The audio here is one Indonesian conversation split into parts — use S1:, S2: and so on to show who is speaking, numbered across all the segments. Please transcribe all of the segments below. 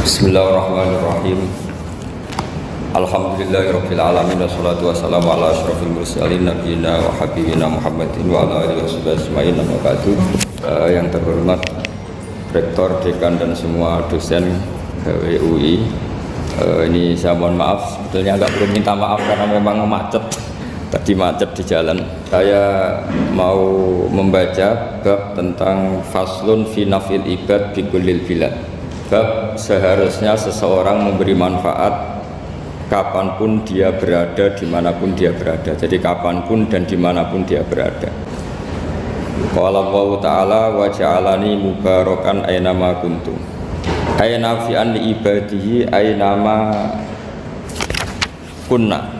S1: Bismillahirrahmanirrahim. Alhamdulillahirabbil alamin wassalatu wassalamu ala asyrofil mursalin nabiyina wa habibina Muhammadin wa ala alihi washabihi ajmain. Amma ba'du. Yang terhormat Rektor, Dekan dan semua dosen UI. Ini saya mohon maaf, sebetulnya agak perlu minta maaf karena memang macet. Tadi macet di jalan. Saya mau membaca bab tentang faslun fi nafil ibad bi kullil bilad. Bab seharusnya seseorang memberi manfaat kapanpun dia berada, dimanapun dia berada. Jadi kapanpun dan dimanapun dia berada. Qala Allah Ta'ala wa ja'alani mubarakan aynama kuntu. Ayna fi anni ibadihi aynama kunna.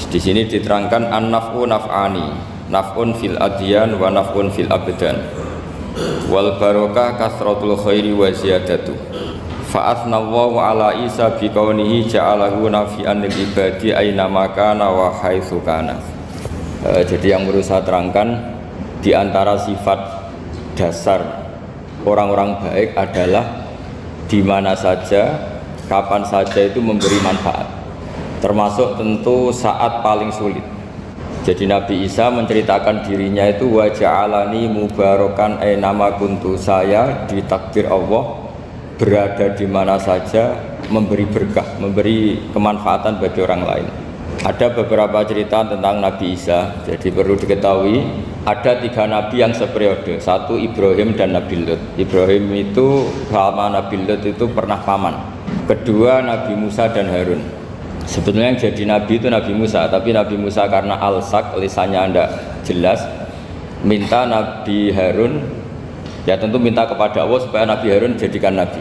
S1: Di sini diterangkan an-naf'u naf'ani, naf'un fil adyan wa naf'un fil abdan. Wal barokah kasratul khairi wa ziyadatu. Fa athnallahu ala Isa bi kaunihi ja'alahu nafi'an lil ibadi aina makana wa haitsu kana. Jadi yang perlu saya terangkan, di antara sifat dasar orang-orang baik adalah di mana saja, kapan saja itu memberi manfaat. Termasuk tentu saat paling sulit. Jadi Nabi Isa menceritakan dirinya itu wa ja'alani mubarakan aynama kuntu, saya ditakdir Allah berada di mana saja memberi berkah, memberi kemanfaatan bagi orang lain. Ada beberapa cerita tentang Nabi Isa. Jadi perlu diketahui ada 3 nabi yang seperiode. Satu Ibrahim dan Nabi Lut. Ibrahim itu sama Nabi Lut itu pernah paman. Kedua Nabi Musa dan Harun. Sebetulnya yang jadi nabi itu Nabi Musa, tapi Nabi Musa karena alsak, lisannya tidak jelas, minta Nabi Harun, ya tentu minta kepada Allah supaya Nabi Harun jadikan nabi.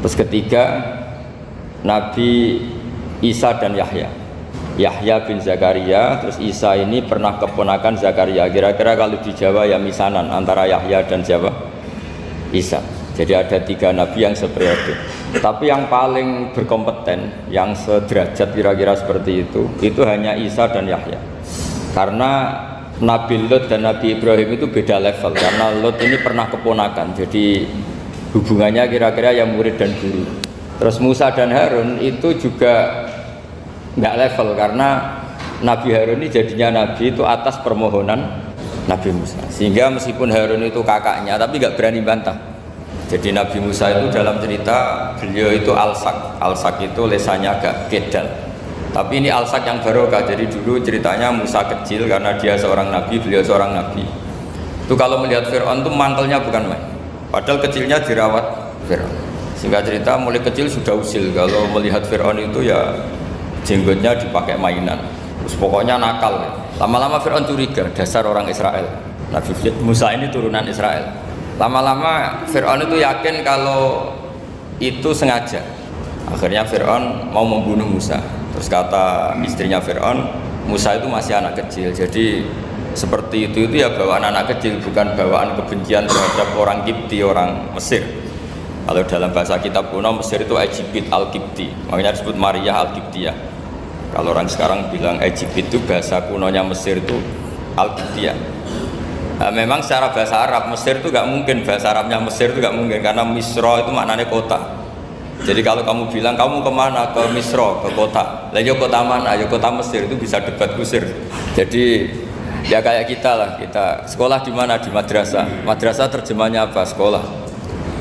S1: Terus ketiga Nabi Isa dan Yahya. Yahya bin Zakaria, terus Isa ini pernah keponakan Zakaria. Kira-kira kalau di Jawa ya misanan antara Yahya dan Jawa Isa. Jadi ada 3 nabi yang seperiode. Tapi yang paling berkompeten, yang sederajat kira-kira seperti itu hanya Isa dan Yahya. Karena Nabi Lut dan Nabi Ibrahim itu beda level. Karena Lut ini pernah keponakan, jadi hubungannya kira-kira yang murid dan guru. Terus Musa dan Harun itu juga nggak level, karena Nabi Harun ini jadinya nabi itu atas permohonan Nabi Musa. Sehingga meskipun Harun itu kakaknya, tapi nggak berani bantah. Jadi Nabi Musa itu dalam cerita beliau itu alsak. Alsak itu lesannya agak kedal. Tapi ini alsak yang barokah. Jadi dulu ceritanya Musa kecil karena dia seorang nabi, beliau seorang nabi. Itu kalau melihat Fir'aun itu mangkelnya bukan main. Padahal kecilnya dirawat Fir'aun. Sehingga cerita mulai kecil sudah usil. Kalau melihat Fir'aun itu ya jenggotnya dipakai mainan. Terus pokoknya nakal. Lama-lama Fir'aun curiga, dasar orang Israel. Nabi Musa ini turunan Israel. Lama-lama Fir'aun itu yakin kalau itu sengaja. Akhirnya Fir'aun mau membunuh Musa. Terus kata istrinya Fir'aun, Musa itu masih anak kecil. Jadi seperti itu ya bawaan anak kecil, bukan bawaan kebencian terhadap orang Kipti, orang Mesir. Kalau dalam bahasa kitab kuno Mesir itu Egypt al-Kipti, makanya disebut Maria al-Kiptiyah. Kalau orang sekarang bilang Egypt itu bahasa kunonya Mesir itu al-Kiptiyah. Nah, memang secara bahasa Arab Mesir itu gak mungkin, bahasa Arabnya Mesir itu gak mungkin karena Misro itu maknanya kota. Jadi kalau kamu bilang kamu kemana, ke Misro, ke kota, lah ya kota mana, ya kota Mesir, itu bisa debat kusir. Jadi ya kayak kita lah, kita sekolah di mana, di madrasah. Madrasah terjemahnya apa? Sekolah.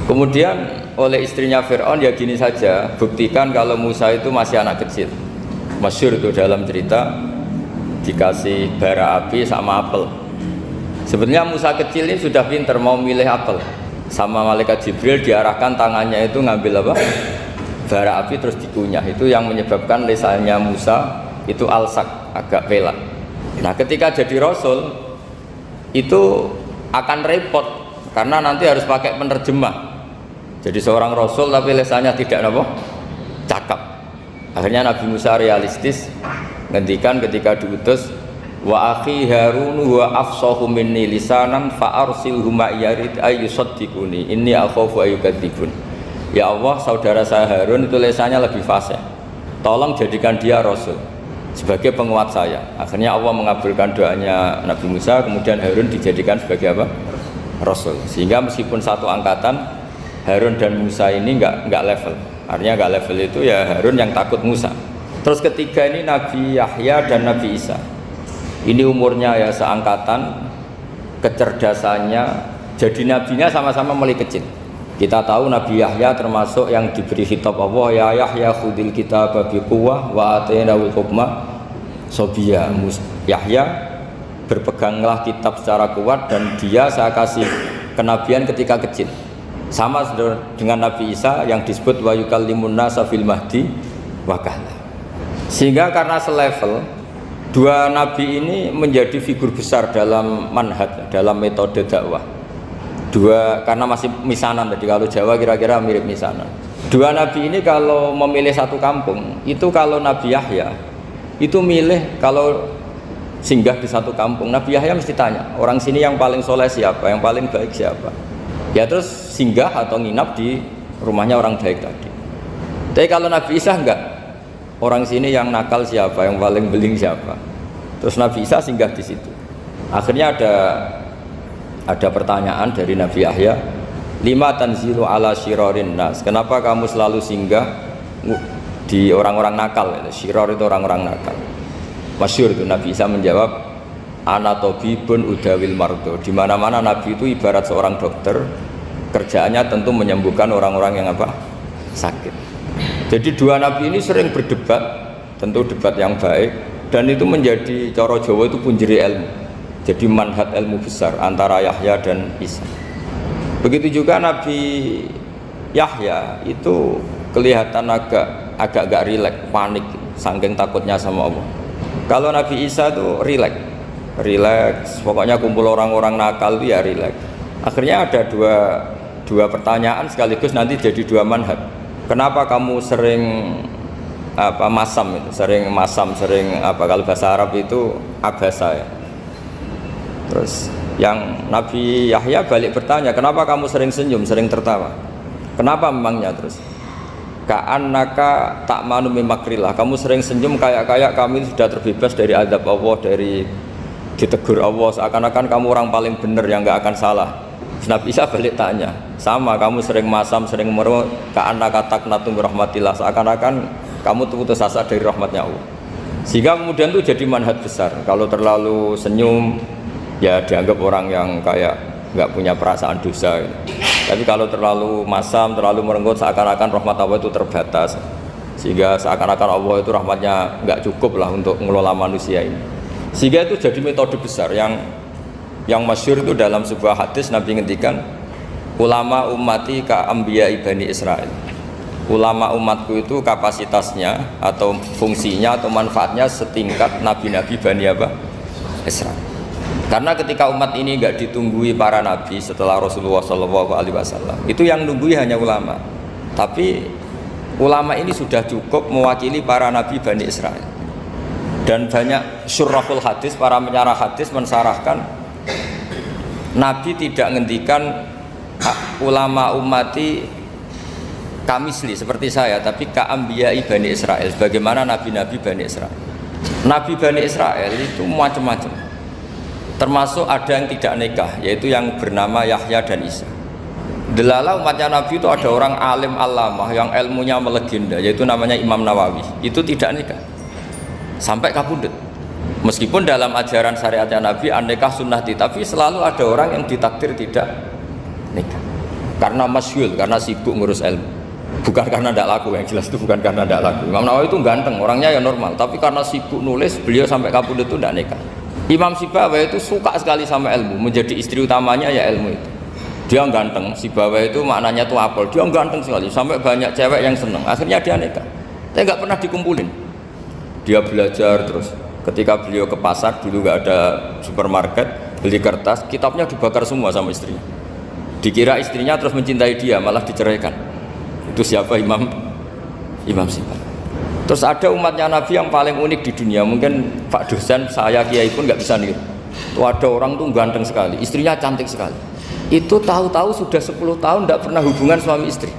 S1: Kemudian oleh istrinya Fir'aun ya gini saja, buktikan kalau Musa itu masih anak kecil. Masyhur itu dalam cerita dikasih bara api sama apel. Sebenarnya Musa kecil ini sudah pinter mau milih apel. Sama malaikat Jibril diarahkan tangannya itu ngambil apa? Bara api terus dikunyah. Itu yang menyebabkan lisannya Musa itu alsak, agak pelak. Nah ketika jadi Rasul itu akan repot karena nanti harus pakai penerjemah. Jadi seorang Rasul tapi lisannya tidak apa? Cakap. Akhirnya Nabi Musa realistis ngendikan ketika diutus, wa akhi Harun wa afsahu minni lisanan fa arsilhu ma yarid ayyusaddiquni inni akhafu ayyukadzibun. Ya Allah, saudara saya Harun itu lisannya lebih fasih, tolong jadikan dia rasul sebagai penguat saya. Akhirnya Allah mengabulkan doanya Nabi Musa, kemudian Harun dijadikan sebagai apa? Rasul. Sehingga meskipun satu angkatan, Harun dan Musa ini enggak level. Artinya nggak level itu ya Harun yang takut Musa. Terus ketiga ini Nabi Yahya dan Nabi Isa. Ini umurnya ya seangkatan, kecerdasannya, jadi nabinya sama-sama mulai kecil. Kita tahu Nabi Yahya termasuk yang diberi khitab Allah, ya Yahya khudil kitab bi quwwah wa atainahul hukma sobiyya. Yahya berpeganglah kitab secara kuat dan dia saya kasih kenabian ketika kecil. Sama dengan Nabi Isa yang disebut wa yukallimun nasa fil mahdi wa kahla. Sehingga karena selevel, dua nabi ini menjadi figur besar dalam manhaj, dalam metode dakwah. Dua, karena masih misanan tadi, kalau Jawa kira-kira mirip misanan. Dua nabi ini kalau memilih satu kampung, itu kalau Nabi Yahya itu milih kalau singgah di satu kampung, Nabi Yahya mesti tanya, orang sini yang paling soleh siapa, yang paling baik siapa. Ya terus singgah atau nginap di rumahnya orang baik tadi. Tapi kalau Nabi Isa enggak, orang sini yang nakal siapa, yang paling beling siapa. Terus Nabi Isa singgah di situ. Akhirnya ada pertanyaan dari Nabi Yahya, lima tanzilu ala syirarin nas. Kenapa kamu selalu singgah di orang-orang nakal? Syirar itu orang-orang nakal. Masyhur itu Nabi Isa menjawab, ana tabibun udawil mardo. Di mana-mana Nabi itu ibarat seorang dokter, kerjaannya tentu menyembuhkan orang-orang yang apa? Sakit. Jadi dua nabi ini sering berdebat, tentu debat yang baik, dan itu menjadi cara Jawa itu punjeri ilmu. Jadi manhaj ilmu besar antara Yahya dan Isa. Begitu juga Nabi Yahya itu kelihatan agak rileks, panik, saking takutnya sama Allah. Kalau Nabi Isa itu rileks, pokoknya kumpul orang-orang nakal itu ya rileks. Akhirnya ada dua pertanyaan sekaligus nanti jadi dua manhaj. Kenapa kamu sering masam itu, sering kalau bahasa Arab itu abasa ya. Terus yang Nabi Yahya balik bertanya, kenapa kamu sering senyum, sering tertawa? Kenapa memangnya? Terus ka'annaka ta'manu min makrillah, kamu sering senyum kayak kami sudah terbebas dari azab Allah, dari ditegur Allah, seakan-akan kamu orang paling benar yang nggak akan salah. Nabi Isa balik tanya, sama kamu sering masam, sering merut, ka'annaka taqnatu min rahmatillah, seakan-akan kamu putus asa dari rahmatnya Allah. Sehingga kemudian itu jadi manhaj besar. Kalau terlalu senyum ya dianggap orang yang kayak nggak punya perasaan dosa gitu. Tapi kalau terlalu masam, terlalu merenggut, seakan-akan rahmat Allah itu terbatas, sehingga seakan-akan Allah itu rahmatnya nggak cukup lah untuk mengelola manusia ini. Sehingga itu jadi metode besar yang masyhur itu dalam sebuah hadis Nabi ngendikan, ulama ummati ka anbiya Bani Israil. Ulama umatku itu kapasitasnya atau fungsinya atau manfaatnya setingkat nabi-nabi Bani Israil. Karena ketika umat ini enggak ditunggui para nabi setelah Rasulullah SAW, itu yang nunggui hanya ulama. Tapi ulama ini sudah cukup mewakili para nabi Bani Israil. Dan banyak syurahul hadis, para penyarah hadis mensarahkan, Nabi tidak ngendikan ulama ummati kamisli seperti saya, tapi ka'ambiyai Bani Israel, bagaimana nabi-nabi Bani Israel. Nabi Bani Israel itu macam-macam, termasuk ada yang tidak nikah, yaitu yang bernama Yahya dan Isa. Delala umatnya Nabi itu ada orang alim alamah yang ilmunya melegenda, yaitu namanya Imam Nawawi, itu tidak nikah sampai kabudut. Meskipun dalam ajaran syariatnya Nabi an-nikah sunnati, tapi selalu ada orang yang ditakdir tidak nikah karena masyhur, karena sibuk ngurus ilmu, bukan karena tidak laku. Yang jelas itu bukan karena tidak laku. Imam Nawawi itu ganteng, orangnya ya normal, tapi karena sibuk nulis, beliau sampai kabudut itu tidak nikah. Imam Sibawayh itu suka sekali sama ilmu, menjadi istri utamanya ya ilmu itu. Dia ganteng, Sibawayh itu maknanya tuh apel, dia ganteng sekali, sampai banyak cewek yang seneng. Akhirnya dia nikah, tapi nggak pernah dikumpulin. Dia belajar terus. Ketika beliau ke pasar, dulu nggak ada supermarket, beli kertas, kitabnya dibakar semua sama istrinya. Dikira istrinya terus mencintai dia, malah diceraikan. Itu siapa? Imam Sibawayh. Terus ada umatnya Nabi yang paling unik di dunia, mungkin Pak dosen, saya kiai pun nggak bisa niru. Itu ada orang tuh ganteng sekali, istrinya cantik sekali. Itu tahu-tahu sudah 10 tahun tidak pernah hubungan suami istri.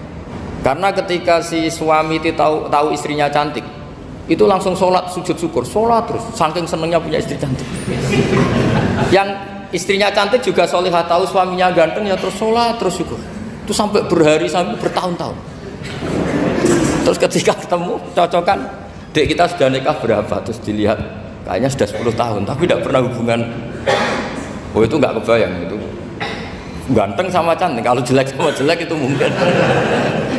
S1: Karena ketika si suami itu tahu istrinya cantik, itu langsung sholat sujud syukur, sholat terus, saking senengnya punya istri cantik. Yang istrinya cantik juga solihah, tahu suaminya ganteng ya terus sholat terus syukur. Itu sampai berhari, sampai bertahun-tahun. Terus ketika ketemu cocokan, dek kita sudah nikah berapa? Terus dilihat kayaknya sudah 10 tahun tapi tidak pernah hubungan. Oh itu nggak kebayang itu. Ganteng sama cantik, kalau jelek sama jelek itu mungkin.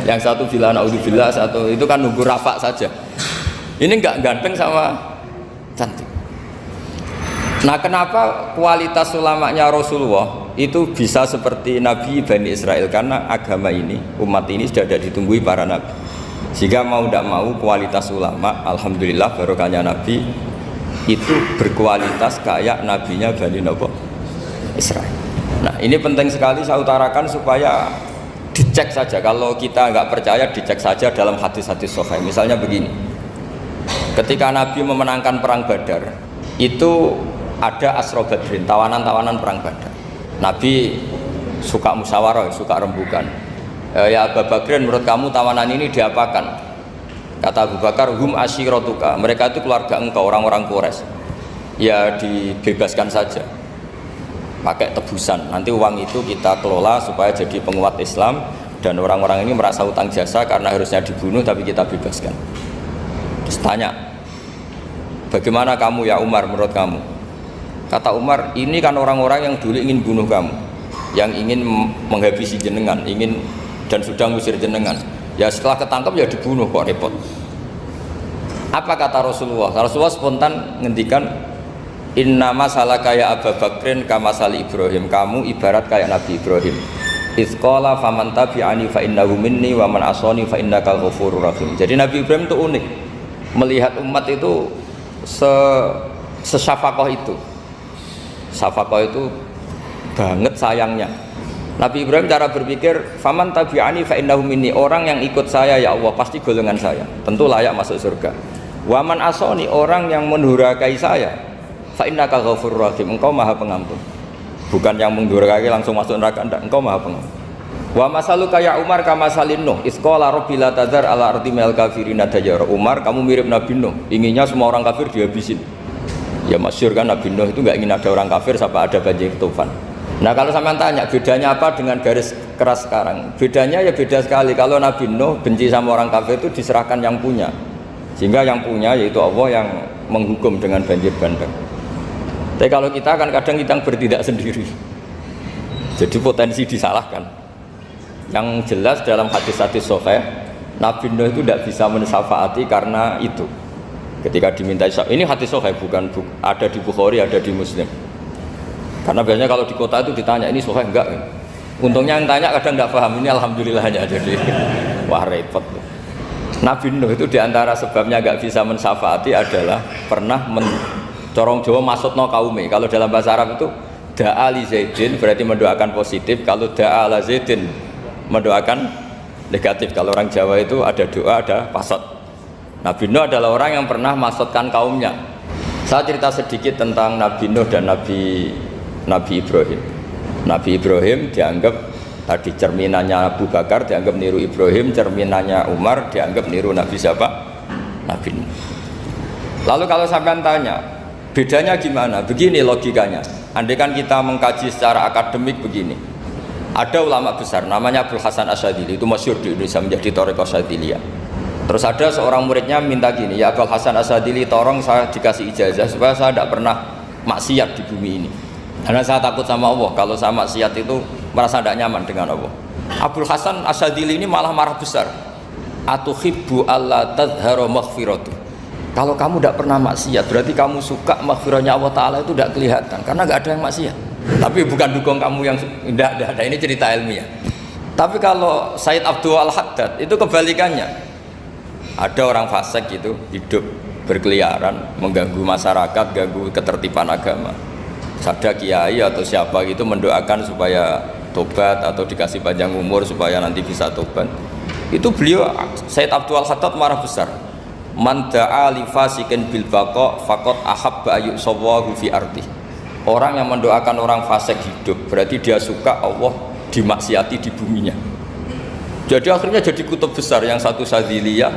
S1: Yang satu bilang naudzubillah, satu itu kan nunggu rafa saja. Ini nggak ganteng sama cantik. Nah kenapa kualitas ulamanya Rasulullah itu bisa seperti Nabi Bani Israel? Karena agama ini, umat ini sudah ada ditunggui para nabi. Sehingga mau tidak mau kualitas ulama, alhamdulillah barokahnya Nabi itu berkualitas kayak nabinya Bani Israel. Nah ini penting sekali saya utarakan supaya dicek saja. Kalau kita nggak percaya dicek saja dalam hadis-hadis sahih. Misalnya begini, ketika Nabi memenangkan perang Badar itu ada Asra Badrin, tawanan-tawanan perang Badar. Nabi suka musyawarah, suka rembukan. Ya Abu Bakrin, menurut kamu tawanan ini diapakan? Kata Abu Bakar, hum asyiratuka, mereka itu keluarga engkau, orang-orang Quraisy. Ya dibebaskan saja, pakai tebusan. Nanti uang itu kita kelola supaya jadi penguat Islam, dan orang-orang ini merasa utang jasa karena harusnya dibunuh tapi kita bebaskan. Terus tanya, bagaimana kamu ya Umar, menurut kamu? Kata Umar, ini kan orang-orang yang dulu ingin bunuh kamu, yang ingin menghabisi jenengan, ingin dan sudah ngusir jenengan. Ya setelah ketangkap ya dibunuh, kok repot. Apa kata Rasulullah? Rasulullah spontan ngendikan, inna masalah kayak Abu Bakrin kama sali Ibrahim, kamu ibarat kayak Nabi Ibrahim. Izqala faman tabi'ani fa innahu minni wa man asani fa innakal ghafurur rahim. Jadi Nabi Ibrahim itu unik, melihat umat itu sesyafakoh itu. Syafakoh itu banget sayangnya. Nabi Ibrahim cara berpikir, faman tabi'ani fa innahu minni, orang yang ikut saya ya Allah pasti golongan saya, tentu layak masuk surga. Wa man asani, orang yang mendurhakai saya, fa innaka ghafurur rahim, engkau maha pengampun. Bukan yang mendurhakai langsung masuk neraka, enggak, engkau maha pengampun. Wa masaluka ya Umar kama salin Nuh, isqala rabbi la tadzar ala ardi minal kafirina dajjara. Umar, kamu mirip Nabi Nuh, inginnya semua orang kafir dihabisin. Ya masyhur kan Nabi Nuh itu nggak ingin ada orang kafir sampai ada banjir tufan. Nah kalau sampean tanya bedanya apa dengan garis keras sekarang? Bedanya ya beda sekali. Kalau Nabi Nuh benci sama orang kafir itu diserahkan yang punya, sehingga yang punya yaitu Allah yang menghukum dengan banjir bandang. Tapi kalau kita kan kadang kita bertindak sendiri, jadi potensi disalahkan. Yang jelas dalam hadis-hadis sahih, Nabi Nuh itu tidak bisa mensyafaati karena itu. Ketika diminta ini hadis sahih, bukan ada di Bukhari, ada di Muslim. Karena biasanya kalau di kota itu ditanya ini sahih enggak. Untungnya yang tanya kadang enggak paham, ini alhamdulillahnya jadi wah repot. Nabi Nuh itu diantara sebabnya enggak bisa mensyafaati adalah pernah corong Jawa maksudno kaume. Kalau dalam bahasa Arab itu da'a li Zaidin berarti mendoakan positif, kalau da'a la Zaidin mendoakan negatif. Kalau orang Jawa itu ada doa, ada pasot. Nabi Nuh adalah orang yang pernah maksudkan kaumnya. Saya cerita sedikit tentang Nabi Nuh dan Nabi Ibrahim. Nabi Ibrahim dianggap tadi cerminannya Abu Bakar, dianggap niru Ibrahim, cerminannya Umar dianggap niru Nabi siapa? Nabi Nuh. Lalu kalau sampean tanya, bedanya gimana? Begini logikanya. Andai kan kita mengkaji secara akademik begini. Ada ulama besar namanya Abdul Hasan Asyadzili, itu masyhur di Indonesia menjadi Thariqah Syadziliyah. Terus ada seorang muridnya minta gini, ya Abdul Hasan Asyadzili, tolong saya dikasih ijazah supaya saya tidak pernah maksiat di bumi ini. Karena saya takut sama Allah, kalau saya maksiat itu merasa tidak nyaman dengan Allah. Abdul Hasan Asyadzili ini malah marah besar. Atuhibbu alla tadhharu maghfiratuh. Kalau kamu tidak pernah maksiat, berarti kamu suka maghfirahnya Allah Ta'ala itu tidak kelihatan, karena nggak ada yang maksiat. Tapi bukan dukung kamu yang tidak ada, ini cerita ilmiah. Tapi kalau Said Abdul Al-Haddad itu kebalikannya. Ada orang fasik itu hidup berkeliaran, mengganggu masyarakat, ganggu ketertiban agama. Ada kiai atau siapa gitu mendoakan supaya tobat atau dikasih panjang umur supaya nanti bisa tobat. Itu beliau Said Abdul Al-Haddad marah besar. Man da'a li fasikin bil baqa faqad ahabba ayu sawahu fi ardi. Orang yang mendoakan orang fasik hidup berarti dia suka Allah dimaksiati di buminya. Jadi akhirnya jadi kutub besar, yang satu Syadziliyah,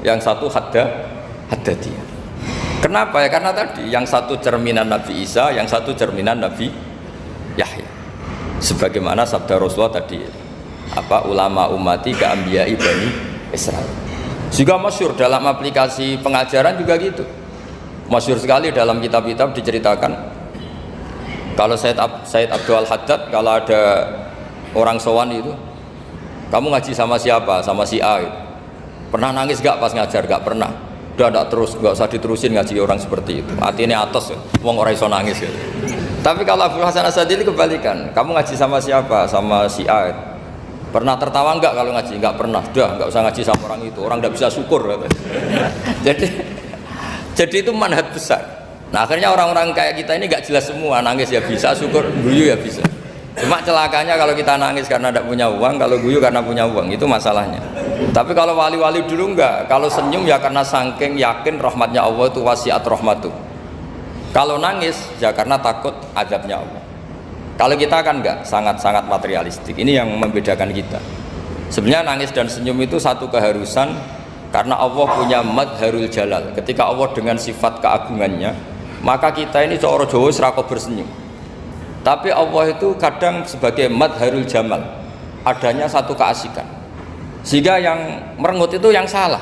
S1: yang satu Haddadiyah. Kenapa ya? Karena tadi yang satu cerminan Nabi Isa, yang satu cerminan Nabi Yahya. Sebagaimana sabda Rasulullah tadi, ulama ummati ka anbiya'i bani Israil. Juga masyhur dalam aplikasi pengajaran juga gitu. Masyhur sekali dalam kitab-kitab diceritakan kalau Said Abdul Haddad kalau ada orang sowan itu, kamu ngaji sama siapa? Sama si A itu. Pernah nangis gak pas ngajar? Gak pernah. Udah gak terus, gak usah diterusin ngaji orang seperti itu. Hatinya atas ya, wong orang iso nangis ya. Tapi kalau Abdul Hasan Asadili kebalikan, kamu ngaji sama siapa? Sama si A itu. Pernah tertawa enggak kalau ngaji? Enggak pernah. Udah enggak usah ngaji sama orang itu. Orang enggak bisa syukur katanya. Jadi itu manhaj besar. Nah, akhirnya orang-orang kayak kita ini enggak jelas semua. Nangis ya bisa, syukur, guyu ya bisa. Cuma celakanya kalau kita nangis karena tidak punya uang, kalau guyu karena punya uang, itu masalahnya. Tapi kalau wali-wali dulu enggak. Kalau senyum ya karena saking yakin rahmatnya Allah itu wasiat rahmatu. Kalau nangis ya karena takut azabnya Allah. Kalau kita kan enggak, sangat-sangat materialistik. Ini yang membedakan kita. Sebenarnya nangis dan senyum itu satu keharusan karena Allah punya madharul jalal. Ketika Allah dengan sifat keagungannya, maka kita ini seorang Jawa serako bersenyum. Tapi Allah itu kadang sebagai madharul jamal, adanya satu keasikan. Sehingga yang merengut itu yang salah.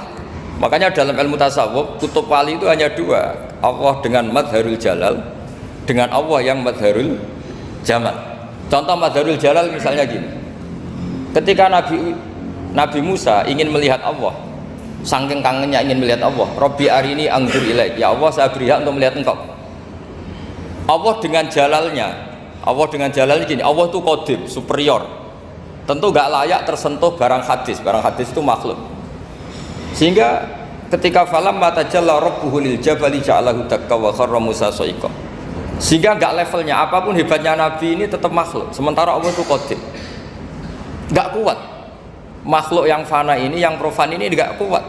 S1: Makanya dalam ilmu tasawuf, kutub wali itu hanya dua. Allah dengan madharul jalal, dengan Allah yang madharul jamal. Contoh madharul jalal misalnya gini. Ketika Nabi Musa ingin melihat Allah, saking kangennya ingin melihat Allah, Rabbi arini anzur ilaik, ya Allah saya beri hak untuk melihat engkau. Allah dengan jalalnya gini, Allah itu qadim, superior. Tentu gak layak tersentuh barang hadis itu makhluk. Sehingga ketika falam matajalla rabbuhu lil jabali ja'alahu dakka wa kharra Musa sa'iqa. Sehingga enggak levelnya apapun hebatnya Nabi ini tetap makhluk. Sementara Allah itu qadim. Enggak kuat. Makhluk yang fana ini, yang profan ini enggak kuat.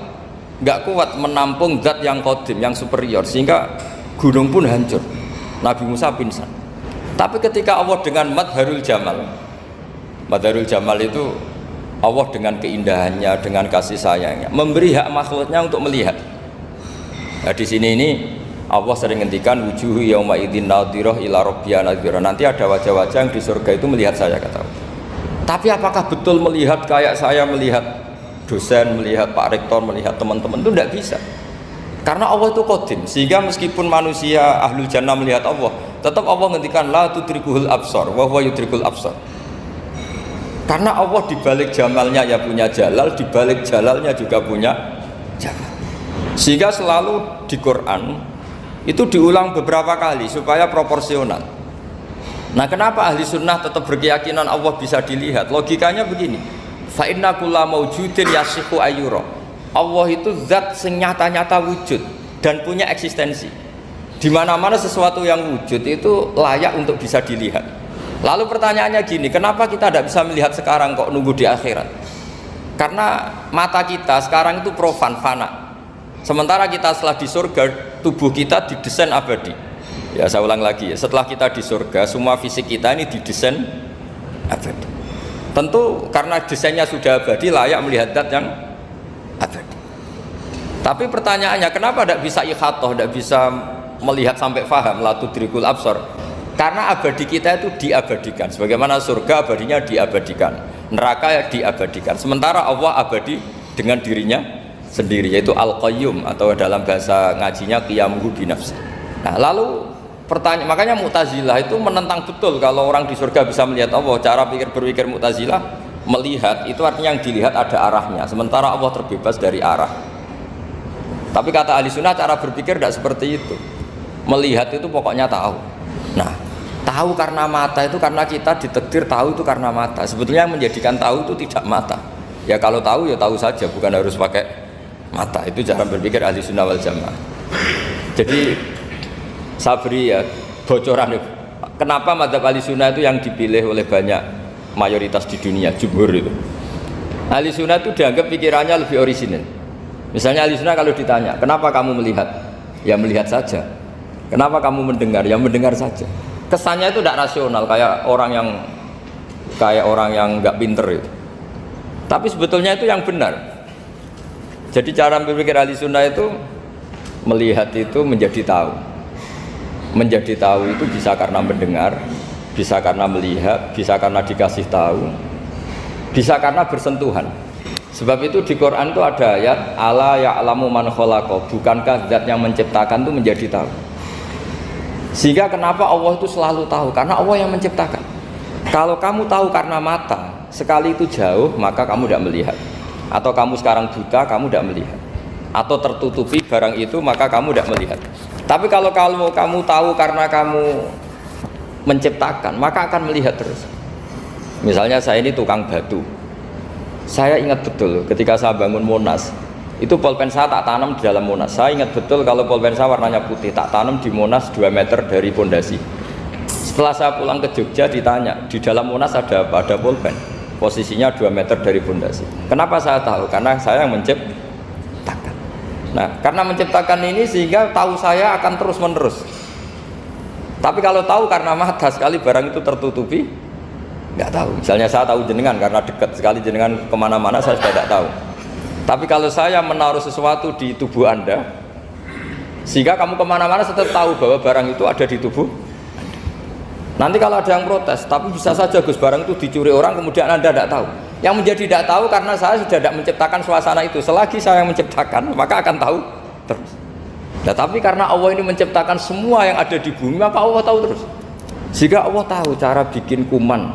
S1: Enggak kuat menampung zat yang qadim, yang superior. Sehingga gunung pun hancur. Nabi Musa pingsan. Tapi ketika Allah dengan madharul jamal itu Allah dengan keindahannya, dengan kasih sayangnya, memberi hak makhluknya untuk melihat. Nah, di sini ini Allah sering ngendikan wujuhu yauma idzin nadhirah ila rabbiha nadhirah. Nanti ada wajah-wajah yang di surga itu melihat saya, kata Allah. Tapi apakah betul melihat kayak saya melihat dosen, melihat Pak Rektor, melihat teman-teman? Itu tidak bisa. Karena Allah itu qadim, sehingga meskipun manusia ahlul jannah melihat Allah, tetap Allah ngendikan la tudrikuhul absar wa huwa yudrikul absar. Karena Allah dibalik jamalnya ya punya jalal, dibalik jalalnya juga punya jamal. Sehingga selalu di Quran itu diulang beberapa kali supaya proporsional. Nah, kenapa ahli sunnah tetap berkeyakinan Allah bisa dilihat? Logikanya begini, fa inna kulla maujudin yasihu ayyura. Allah itu zat sing nyata-nyata wujud dan punya eksistensi. Di mana-mana sesuatu yang wujud itu layak untuk bisa dilihat. Lalu pertanyaannya gini, kenapa kita tidak bisa melihat sekarang kok nunggu di akhirat? Karena mata kita sekarang itu profan, fana. Sementara kita setelah di surga, tubuh kita didesain abadi. Ya, saya ulang lagi ya, setelah kita di surga, semua fisik kita ini didesain abadi. Tentu karena desainnya sudah abadi, layak melihat zat yang abadi. Tapi pertanyaannya, kenapa tidak bisa ikhatoh, tidak bisa melihat sampai faham la tudrikul absar? Karena abadi kita itu diabadikan. Sebagaimana surga abadinya diabadikan, neraka ya diabadikan. Sementara Allah abadi dengan dirinya sendiri, yaitu Al-Qayyum, atau dalam bahasa ngajinya qiyamuhu binafsi. Nah, lalu pertanyaan, makanya Mu'tazilah itu menentang betul kalau orang di surga bisa melihat Allah. Cara berpikir Mu'tazilah, melihat itu artinya yang dilihat ada arahnya, sementara Allah terbebas dari arah. Tapi kata ahli sunnah cara berpikir tidak seperti itu. Melihat itu pokoknya tahu. Nah, tahu karena mata itu karena kita ditakdir tahu itu karena mata. Sebetulnya yang menjadikan tahu itu tidak mata. Ya kalau tahu ya tahu saja, bukan harus pakai mata. Itu cara berpikir ahli sunnah wal jamaah. Jadi saya beri ya bocoran. Kenapa madzhab ahli sunnah itu yang dipilih oleh banyak mayoritas di dunia, jumhur itu. Ahli sunnah itu dianggap pikirannya lebih orisinal. Misalnya ahli sunnah kalau ditanya, kenapa kamu melihat? Ya melihat saja. Kenapa kamu mendengar? Ya mendengar saja. Kesannya itu tidak rasional, kayak orang yang nggak pinter itu. Tapi sebetulnya itu yang benar. Jadi cara berpikir ahli sunnah itu melihat itu menjadi tahu. Menjadi tahu itu bisa karena mendengar, bisa karena melihat, bisa karena dikasih tahu, bisa karena bersentuhan. Sebab itu di Quran itu ada ayat ala ya'lamu man khalaqa, bukankah zat yang menciptakan itu menjadi tahu. Sehingga kenapa Allah itu selalu tahu? Karena Allah yang menciptakan. Kalau kamu tahu karena mata, sekali itu jauh maka kamu tidak melihat. Atau kamu sekarang buta, kamu tidak melihat. Atau tertutupi barang itu maka kamu tidak melihat. Tapi kalau kamu tahu karena kamu menciptakan, maka akan melihat terus. Misalnya saya ini tukang batu. Saya ingat betul ketika saya bangun Monas, itu pulpen saya tak tanam di dalam Monas. Saya ingat betul kalau pulpen saya warnanya putih, tak tanam di Monas 2 meter dari pondasi. Setelah saya pulang ke Jogja ditanya, di dalam Monas ada apa? Ada pulpen, posisinya 2 meter dari pondasi. Kenapa saya tahu? Karena saya yang menciptakan. Nah, karena menciptakan ini sehingga tahu saya akan terus menerus. Tapi kalau tahu karena mata, sekali barang itu tertutupi, nggak tahu. Misalnya saya tahu jenengan karena dekat sekali jenengan kemana-mana, saya sudah tidak tahu. Tapi kalau saya menaruh sesuatu di tubuh Anda, sehingga kamu kemana-mana tetap tahu bahwa barang itu ada di tubuh Anda. Nanti kalau ada yang protes, tapi bisa saja Gus barang itu dicuri orang kemudian Anda tidak tahu. Yang menjadi tidak tahu karena saya sudah tidak menciptakan suasana itu. Selagi saya yang menciptakan, maka akan tahu terus. Nah, tapi karena Allah ini menciptakan semua yang ada di bumi, maka Allah tahu terus. Sehingga Allah tahu cara bikin kuman.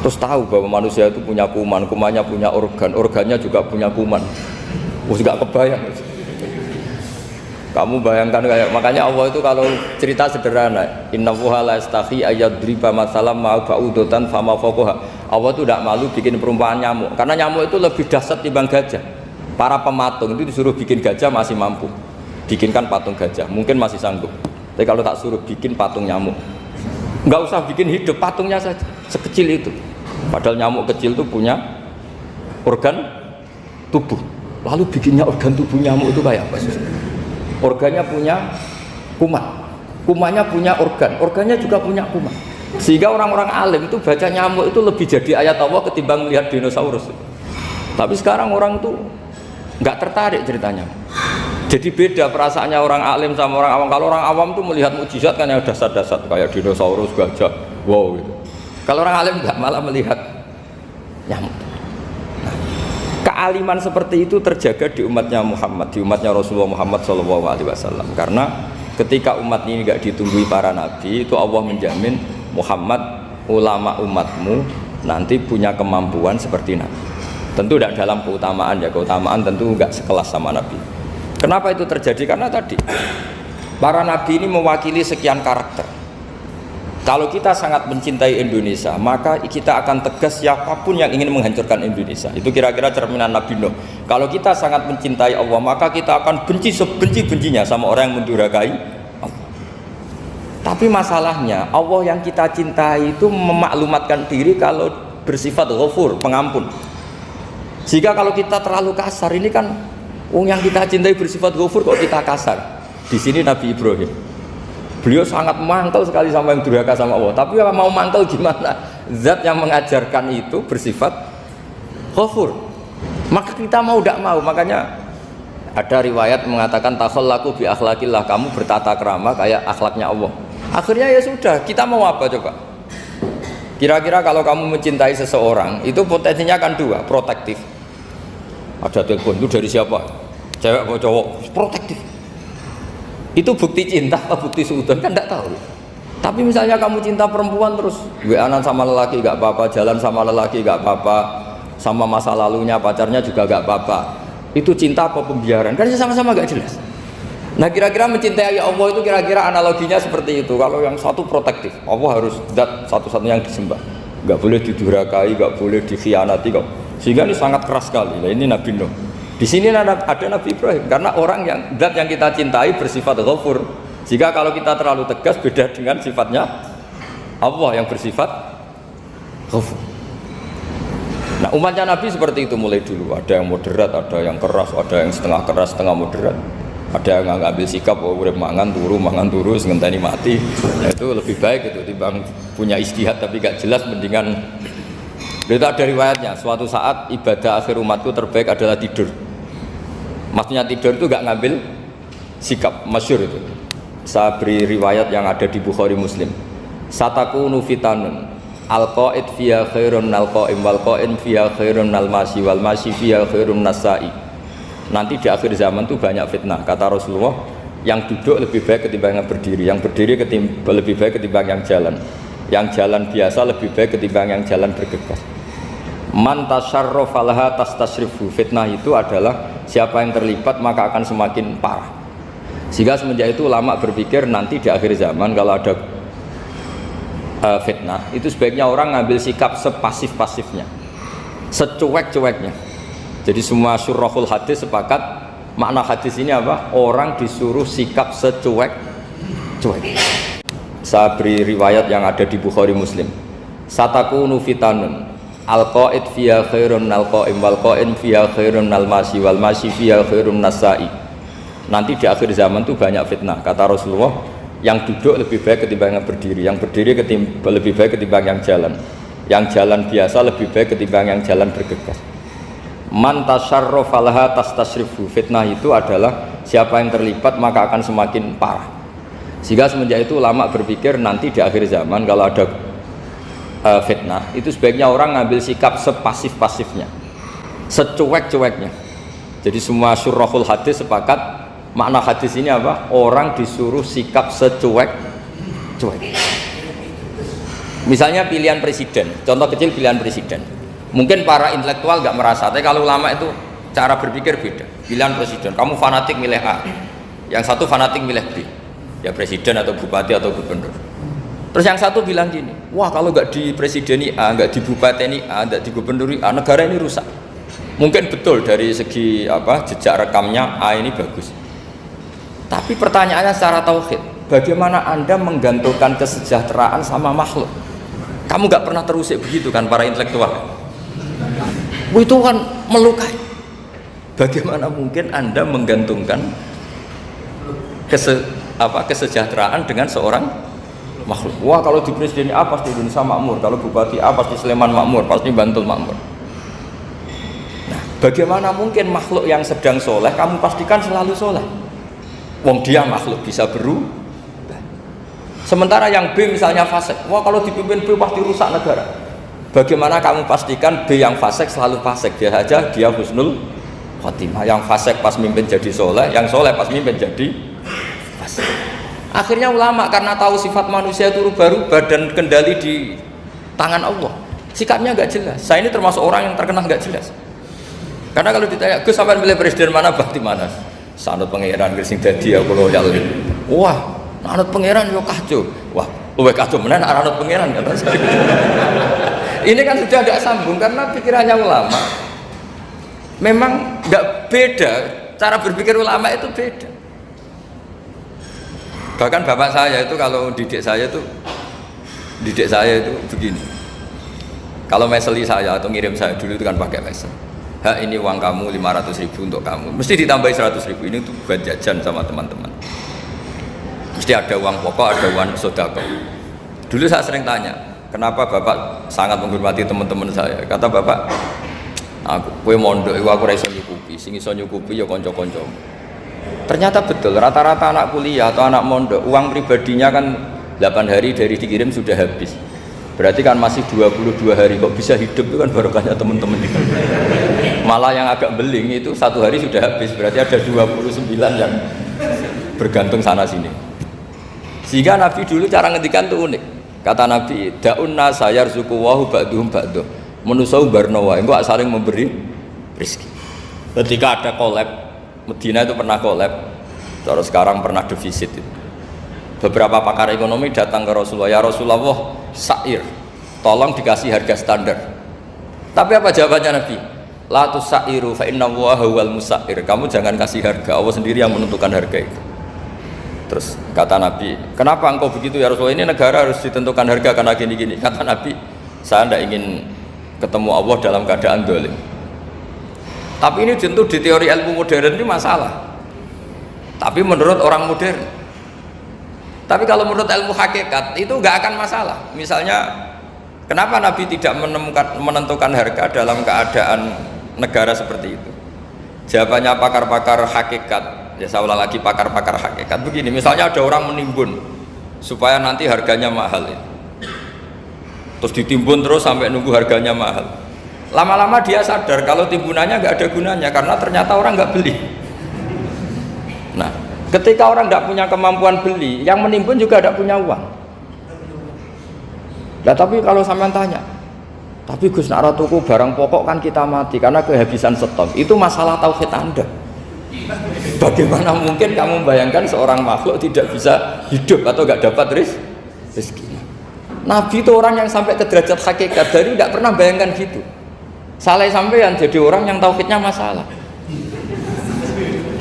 S1: Terus tahu bahwa manusia itu punya kuman, kumannya punya organ, organnya juga punya kuman. Gak kebayang. Kamu bayangkan kayak, makanya Allah itu kalau cerita sederhana, innallaha la yastahi ayyadriba masalam ma ba'udatan fama fawqaha. Allah itu tidak malu bikin perumpamaan nyamuk, karena nyamuk itu lebih dahsyat timbang gajah. Para pematung itu disuruh bikin gajah masih mampu, bikinkan patung gajah mungkin masih sanggup. Tapi kalau tak suruh bikin patung nyamuk, nggak usah bikin hidup, patungnya saja sekecil itu. Padahal nyamuk kecil itu punya organ tubuh. Lalu bikinnya organ tubuh nyamuk itu kayak apa? Organnya punya kuman, kumannya punya organ, organnya juga punya kuman. Sehingga orang-orang alim itu baca nyamuk itu lebih jadi ayat Allah ketimbang melihat dinosaurus. Tapi sekarang orang itu nggak tertarik ceritanya. Jadi beda perasaannya orang alim sama orang awam. Kalau orang awam tuh melihat mukjizat kan yang dasar-dasar kayak dinosaurus, gajah, wow gitu. Kalau orang alim nggak, malah melihat nyamuk. Nah, kealiman seperti itu terjaga di umatnya Muhammad, di umatnya Rasulullah Muhammad SAW. Karena ketika umat ini nggak ditumbuhi para nabi, itu Allah menjamin Muhammad, ulama umatmu nanti punya kemampuan seperti nabi. Tentu tidak dalam keutamaan ya, keutamaan tentu nggak sekelas sama nabi. Kenapa itu terjadi? Karena tadi para nabi ini mewakili sekian karakter. Kalau kita sangat mencintai Indonesia, maka kita akan tegas siapapun yang ingin menghancurkan Indonesia. Itu kira-kira cerminan Nabi Nuh. Kalau kita sangat mencintai Allah, maka kita akan benci sebenci-bencinya sama orang yang mendurhakai Allah. Tapi masalahnya, Allah yang kita cintai itu memaklumatkan diri kalau bersifat Ghafur, pengampun. Jika kalau kita terlalu kasar, ini kan yang kita cintai bersifat Ghafur kok kita kasar. Di sini Nabi Ibrahim, beliau sangat mangkel sekali sama yang durhaka sama Allah. Tapi mau mangkel gimana? Zat yang mengajarkan itu bersifat Ghafur. Maka kita mau tidak mau. Makanya ada riwayat mengatakan takhallaku bi akhlaqillah, kamu bertata krama kayak akhlaknya Allah. Akhirnya ya sudah, kita mau apa coba? Kira-kira kalau kamu mencintai seseorang, itu potensinya kan dua, protektif. Ada telepon itu dari siapa? Cewek atau cowok? Protektif. Itu bukti cinta atau bukti suudon kan tidak tahu. Tapi misalnya kamu cinta perempuan terus WA-an sama lelaki gak apa-apa, jalan sama lelaki gak apa-apa, sama masa lalunya pacarnya juga gak apa-apa. Itu cinta apa pembiaran? Kan sama-sama gak jelas. Nah kira-kira mencintai Allah itu kira-kira analoginya seperti itu. Kalau yang satu protektif, Allah harus zat satu-satunya yang disembah, gak boleh didurhakai, gak boleh dikhianati kok. Sehingga ini sangat keras sekali. Nah, ini Nabi Nuh. Di sini ada Nabi Ibrahim, karena orang yang zat yang kita cintai bersifat Ghafur. Jika kalau kita terlalu tegas, beda dengan sifatnya Allah yang bersifat Ghafur. Nah umatnya Nabi seperti itu mulai dulu. Ada yang moderat, ada yang keras, ada yang setengah keras, setengah moderat. Ada yang ngambil sikap, oh udah mangan turu, ngenteni mati. Nah, itu lebih baik itu timbang punya ijtihad tapi gak jelas, mendingan. Itu ada riwayatnya. Suatu saat ibadah akhir umatku terbaik adalah tidur. Maksudnya tidur itu gak ngambil sikap, masyhur itu. Saya beri riwayat yang ada di Bukhari Muslim. Satakunu fitanun Al-qaid fiha khairun nal qaim wal qaim fiha khairun nal masyi wal masyi fiha khairun nasai. Nanti di akhir zaman tuh banyak fitnah, kata Rasulullah, yang duduk lebih baik ketimbang yang berdiri, yang berdiri lebih baik ketimbang yang jalan biasa lebih baik ketimbang yang jalan bergegas. Man tasyarrafa laha tastasrifu. Fitnah itu adalah siapa yang terlibat maka akan semakin parah. Sehingga semenjak itu ulama berpikir nanti di akhir zaman kalau ada fitnah itu sebaiknya orang ngambil sikap sepasif-pasifnya, secuek-cueknya. Jadi semua syurahul hadis sepakat makna hadis ini apa? Orang disuruh sikap secuek-cuek. Saya beri riwayat yang ada di Bukhari Muslim. Satakunu fitanun al-qaid fiha khairun nal qaim wal qaim fiha khairun nal masyi wal masyi fiha khairun nasai. Nanti di akhir zaman tuh banyak fitnah, kata Rasulullah, yang duduk lebih baik ketimbang yang berdiri, yang berdiri lebih baik ketimbang yang jalan biasa lebih baik ketimbang yang jalan bergegas. Man tasyarrafa laha tastasrifu. Fitnah itu adalah siapa yang terlibat maka akan semakin parah. Sehingga semenjak itu ulama berpikir nanti di akhir zaman kalau ada fitnah itu sebaiknya orang ngambil sikap sepasif-pasifnya, secuek-cueknya. Jadi semua syurahul hadis sepakat makna hadis ini apa? Orang disuruh sikap secuek-cuek. Misalnya pilihan presiden, contoh kecil pilihan presiden. Mungkin para intelektual nggak merasa, tapi kalau ulama itu cara berpikir beda. Pilihan presiden, kamu fanatik milih A, yang satu fanatik milih B, ya presiden atau bupati atau gubernur. Terus yang satu bilang gini, wah kalau nggak di presideni A, nggak di bupati A, nggak di gubernur A, negara ini rusak. Mungkin betul dari segi jejak rekamnya A ini bagus. Tapi pertanyaannya secara tauhid, bagaimana Anda menggantungkan kesejahteraan sama makhluk? Kamu nggak pernah terusik begitu kan para intelektual? Itu kan melukai. Bagaimana mungkin Anda menggantungkan kesejahteraan dengan seorang makhluk? Wah kalau di presiden A pasti Indonesia makmur, kalau bupati A pasti Sleman makmur, pasti Bantul makmur. Nah, bagaimana mungkin makhluk yang sedang soleh kamu pastikan selalu soleh? Wong dia makhluk bisa berubah. Sementara yang B misalnya fasik, wah kalau dipimpin B pasti rusak negara. Bagaimana kamu pastikan B yang fasik selalu fasik? Dia saja dia husnul khotimah. Yang fasik pas mimpin jadi soleh, yang soleh pas mimpin jadi fasik. Akhirnya ulama karena tahu sifat manusia itu rubah-rubah dan kendali di tangan Allah, sikapnya nggak jelas. Saya ini termasuk orang yang terkenal nggak jelas. Karena kalau ditanya, Gus sampean milih presiden mana, bakti mana? Sanut pangeran sing dadi aku loyal. Wah, anut pangeran yo kacau. Wah, luwih kacau menan anut pangeran kata saya. Ini kan sudah tidak sambung karena pikirannya ulama memang tidak beda, cara berpikir ulama itu beda. Bahkan bapak saya itu kalau didik saya itu begini. Kalau meseli saya atau ngirim saya dulu itu kan pakai mesel. Ha ini uang kamu 500.000 untuk kamu. Mesti ditambahi 100.000 ini tuh buat jajan sama teman-teman. Mesti ada uang pokok, ada uang sodako. Dulu saya sering tanya, kenapa bapak sangat menghormati teman-teman saya? Kata bapak, kue mondok, aku raiso nyukupi, sing iso nyukupi ya konco-konco. Ternyata betul, rata-rata anak kuliah atau anak mondok, uang pribadinya kan 8 hari dari dikirim sudah habis. Berarti kan masih 22 hari, kok bisa hidup itu kan barokahnya teman-teman. Malah yang agak beling itu 1 hari sudah habis, berarti ada 29 yang bergantung sana sini. Sehingga Nabi dulu cara ngendikan itu unik. Kata Nabi, da'un nasa yarzuqu wahu ba'duhum ba'duh. Manusa barno wae, engko saling memberi rezeki. Ketika ada collab, Medina itu pernah collab. Terus sekarang pernah defisit itu. Beberapa pakar ekonomi datang ke Rasulullah, ya Rasulullah, sa'ir, tolong dikasih harga standar. Tapi apa jawabannya Nabi? La tusairu fa inna Allaha huwal musair. Kamu jangan kasih harga, Allah sendiri yang menentukan harga itu. Terus kata Nabi, kenapa engkau begitu ya Rasulullah? Ini negara harus ditentukan harga karena gini-gini. Kata Nabi, saya tidak ingin ketemu Allah dalam keadaan dolim. Tapi ini tentu di teori ilmu modern ini masalah. Tapi menurut orang modern. Tapi kalau menurut ilmu hakikat itu nggak akan masalah. Misalnya, kenapa Nabi tidak menentukan harga dalam keadaan negara seperti itu? Jawabannya pakar-pakar hakikat. Ya saya ulang lagi, pakar-pakar hakikat begini. Misalnya ada orang menimbun supaya nanti harganya mahal. terus ditimbun terus sampai nunggu harganya mahal. Lama-lama dia sadar kalau timbunannya nggak ada gunanya karena ternyata orang nggak beli. Nah, ketika orang nggak punya kemampuan beli, yang menimbun juga tidak punya uang. Nah, tapi kalau sampean tanya, tapi Gus nak tuku barang pokok kan kita mati karena kehabisan stok. Itu masalah tauhid Anda. Bagaimana mungkin kamu membayangkan seorang makhluk tidak bisa hidup atau nggak dapat rezeki? Nabi itu orang yang sampai ke derajat hakikat, dari tidak pernah bayangkan gitu. Saleh sampean jadi orang yang tauhidnya masalah.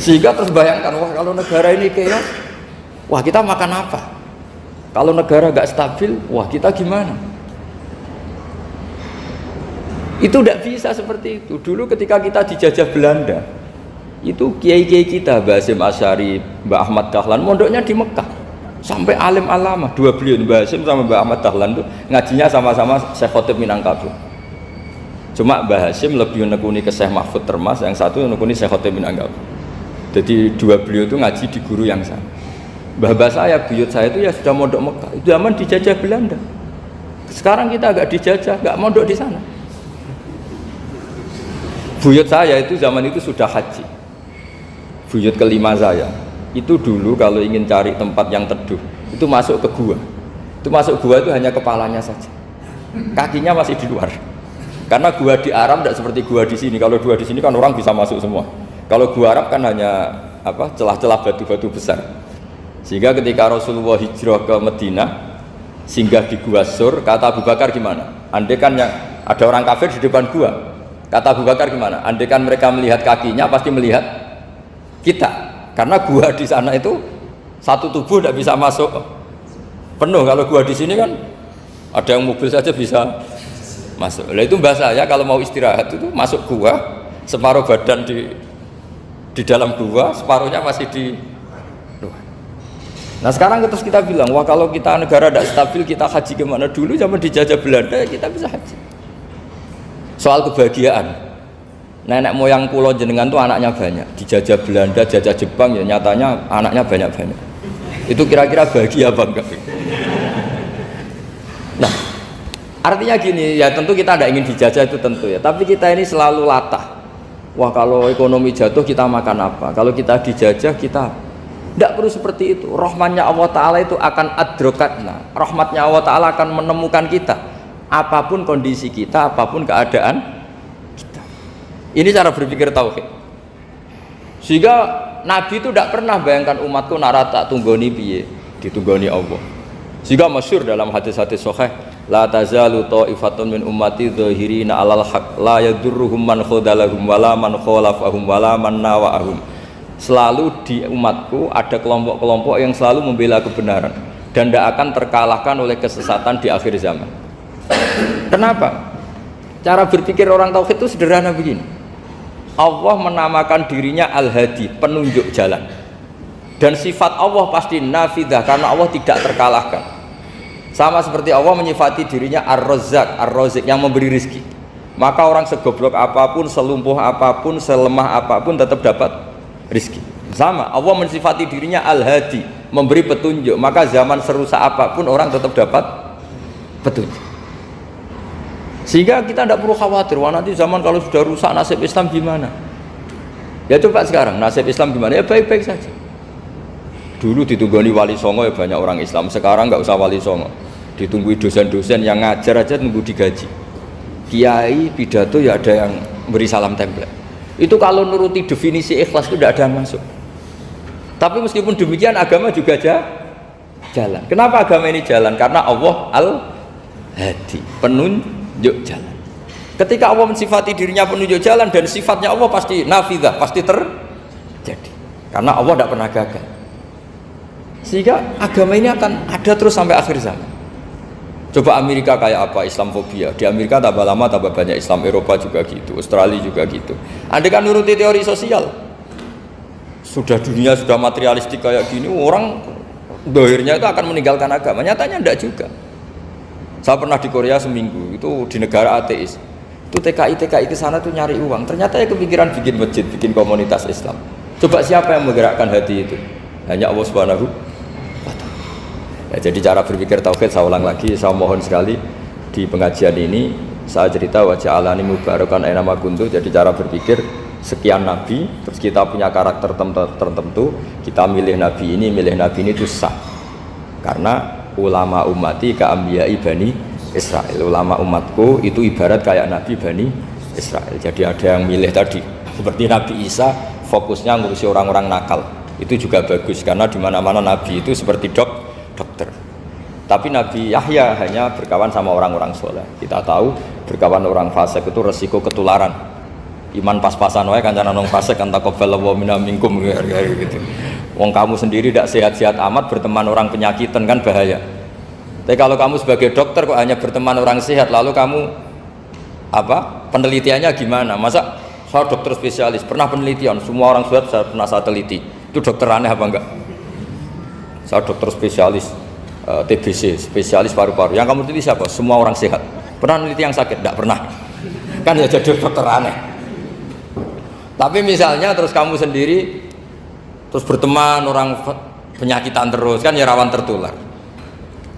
S1: Sehingga terus bayangkan, wah kalau negara ini chaos, wah kita makan apa? Kalau negara nggak stabil, wah kita gimana? Itu tidak bisa seperti itu. Dulu ketika kita dijajah Belanda, itu kiai-kiai kita, Mbah Hasyim Asy'ari, Mbah Ahmad Dahlan, mondoknya di Mekah. Sampai alim alama, dua beliau, Mbah Hasyim sama Mbah Ahmad Dahlan itu ngajinya sama-sama Syekh Khotib Minangkabau. Cuma Mbah Hasyim lebih menekuni ke Syekh Mahfud Termas, yang satu menekuni Syekh Khotib Minangkabau. Jadi dua beliau itu ngaji di guru yang sama. Mbah saya, buyut saya itu ya sudah mondok Mekah. Itu zaman dijajah Belanda. Sekarang kita agak dijajah, nggak mondok di sana. Buyut saya itu zaman itu sudah haji. Buyut kelima saya itu dulu kalau ingin cari tempat yang teduh itu masuk ke gua. Itu masuk gua itu hanya kepalanya saja, kakinya masih di luar. Karena gua di Arab tidak seperti gua di sini. Kalau gua di sini kan orang bisa masuk semua. Kalau gua Arab kan hanya celah-celah batu-batu besar. Sehingga ketika Rasulullah hijrah ke Madinah singgah di gua Sur, kata Abu Bakar gimana? Andai kan yang ada orang kafir di depan gua, kata Abu Bakar gimana? Andai kan mereka melihat kakinya pasti melihat kita, karena gua di sana itu satu tubuh tidak bisa masuk penuh. Kalau gua di sini kan ada yang mobil saja bisa masuk. Nah itu bahasa ya, kalau mau istirahat itu masuk gua, separuh badan di dalam gua, separuhnya masih di luar. Nah sekarang terus kita bilang, wah kalau kita negara tidak stabil kita haji kemana? Dulu zaman dijajah Belanda kita bisa haji. Soal kebahagiaan, nenek moyang pulau jenengan tuh anaknya banyak, dijajah Belanda, jajah Jepang ya nyatanya anaknya banyak-banyak. Itu kira-kira bahagia apa enggak? Nah, artinya gini ya, tentu kita tidak ingin dijajah itu tentu ya, tapi kita ini selalu latah. Wah kalau ekonomi jatuh kita makan apa? Kalau kita dijajah kita tidak perlu seperti itu. Rahmatnya Allah Ta'ala itu akan adrokatna. Rahmatnya Allah Ta'ala akan menemukan kita apapun kondisi kita, apapun keadaan kita. Ini cara berpikir tauhid. Sehingga Nabi itu tidak pernah bayangkan umatku narata tunggoni piye, ditunggoni Allah. Sehingga masyhur dalam hadis-hadis sahih, la tazalu ta'ifatun min ummati dzahirina 'alal haq la yadurruhum man khadalahum wala man khalafahum wala man nawa'ahum. Selalu di umatku ada kelompok-kelompok yang selalu membela kebenaran dan tidak akan terkalahkan oleh kesesatan di akhir zaman. Kenapa? Cara berpikir orang tauhid itu sederhana begini. Allah menamakan dirinya Al-Hadi, penunjuk jalan. Dan sifat Allah pasti nafidah karena Allah tidak terkalahkan. Sama seperti Allah menyifati dirinya Ar-Razzaq, Ar-Razik yang memberi rizki. Maka orang segoblok apapun, selumpuh apapun, selemah apapun tetap dapat rizki. Sama, Allah mensifati dirinya Al-Hadi, memberi petunjuk. Maka zaman serusak apapun orang tetap dapat petunjuk. Sehingga kita tidak perlu khawatir, wah nanti zaman kalau sudah rusak nasib Islam gimana? Ya coba sekarang nasib Islam gimana? Ya baik-baik saja. Dulu ditunggoni wali songo ya banyak orang Islam, sekarang nggak usah wali songo, ditunggu dosen-dosen yang ngajar aja nunggu digaji. Kiai pidato ya ada yang beri salam tempel. Itu kalau nuruti definisi ikhlas itu tidak ada yang masuk. Tapi meskipun demikian agama juga jalan. Kenapa agama ini jalan? Karena Allah Al-Hadi, penunjuk jalan. Ketika Allah mensifati dirinya penunjuk jalan dan sifatnya Allah pasti nafidah, pasti terjadi. Karena Allah tidak pernah gagal. Sehingga agama ini akan ada terus sampai akhir zaman. Coba Amerika kayak apa, Islamfobia. Di Amerika tambah lama tambah banyak Islam, Eropa juga gitu, Australia juga gitu. Andai kan nuruti teori sosial, sudah dunia sudah materialistik kayak gini, orang dohirnya itu akan meninggalkan agama. Nyatanya enggak juga. Saya pernah di Korea seminggu, itu di negara ateis. Itu TKI ke sana tuh nyari uang. Ternyata ya kepikiran bikin masjid, bikin komunitas Islam. Coba siapa yang menggerakkan hati itu? Hanya Allah Subhanahu wa Ta'ala. Ya, jadi cara berpikir tauhid saya ulang lagi, saya mohon sekali di pengajian ini saya cerita wajah alani mubarakan aina ma kuntu. Jadi cara berpikir sekian nabi, terus kita punya karakter tertentu, kita milih nabi ini itu sah. Karena ulama ummati ka ambiyai bani Israel. Ulama umatku itu ibarat kayak nabi bani Israel. Jadi ada yang milih tadi seperti Nabi Isa fokusnya ngurusi orang-orang nakal. Itu juga bagus karena di mana-mana nabi itu seperti dokter. Tapi Nabi Yahya hanya berkawan sama orang-orang soleh. Kita tahu berkawan orang fasik itu resiko ketularan. Iman pas-pasan wae kancanan wong fasik kan taqabbalallahu minna minkum gitu. Wong kamu sendiri tidak sehat-sehat amat berteman orang penyakitan kan bahaya. Tapi kalau kamu sebagai dokter kok hanya berteman orang sehat, lalu kamu penelitiannya gimana? Masa saya dokter spesialis pernah penelitian semua orang sehat saya pernah saya teliti. Itu dokter aneh apa enggak? Saya dokter spesialis TBC, spesialis paru-paru. Yang kamu teliti siapa? Semua orang sehat. Pernah meneliti yang sakit? Tidak pernah. Kan ya jadi dokter aneh. Tapi misalnya terus kamu sendiri terus berteman orang penyakitan terus, kan ya rawan tertular.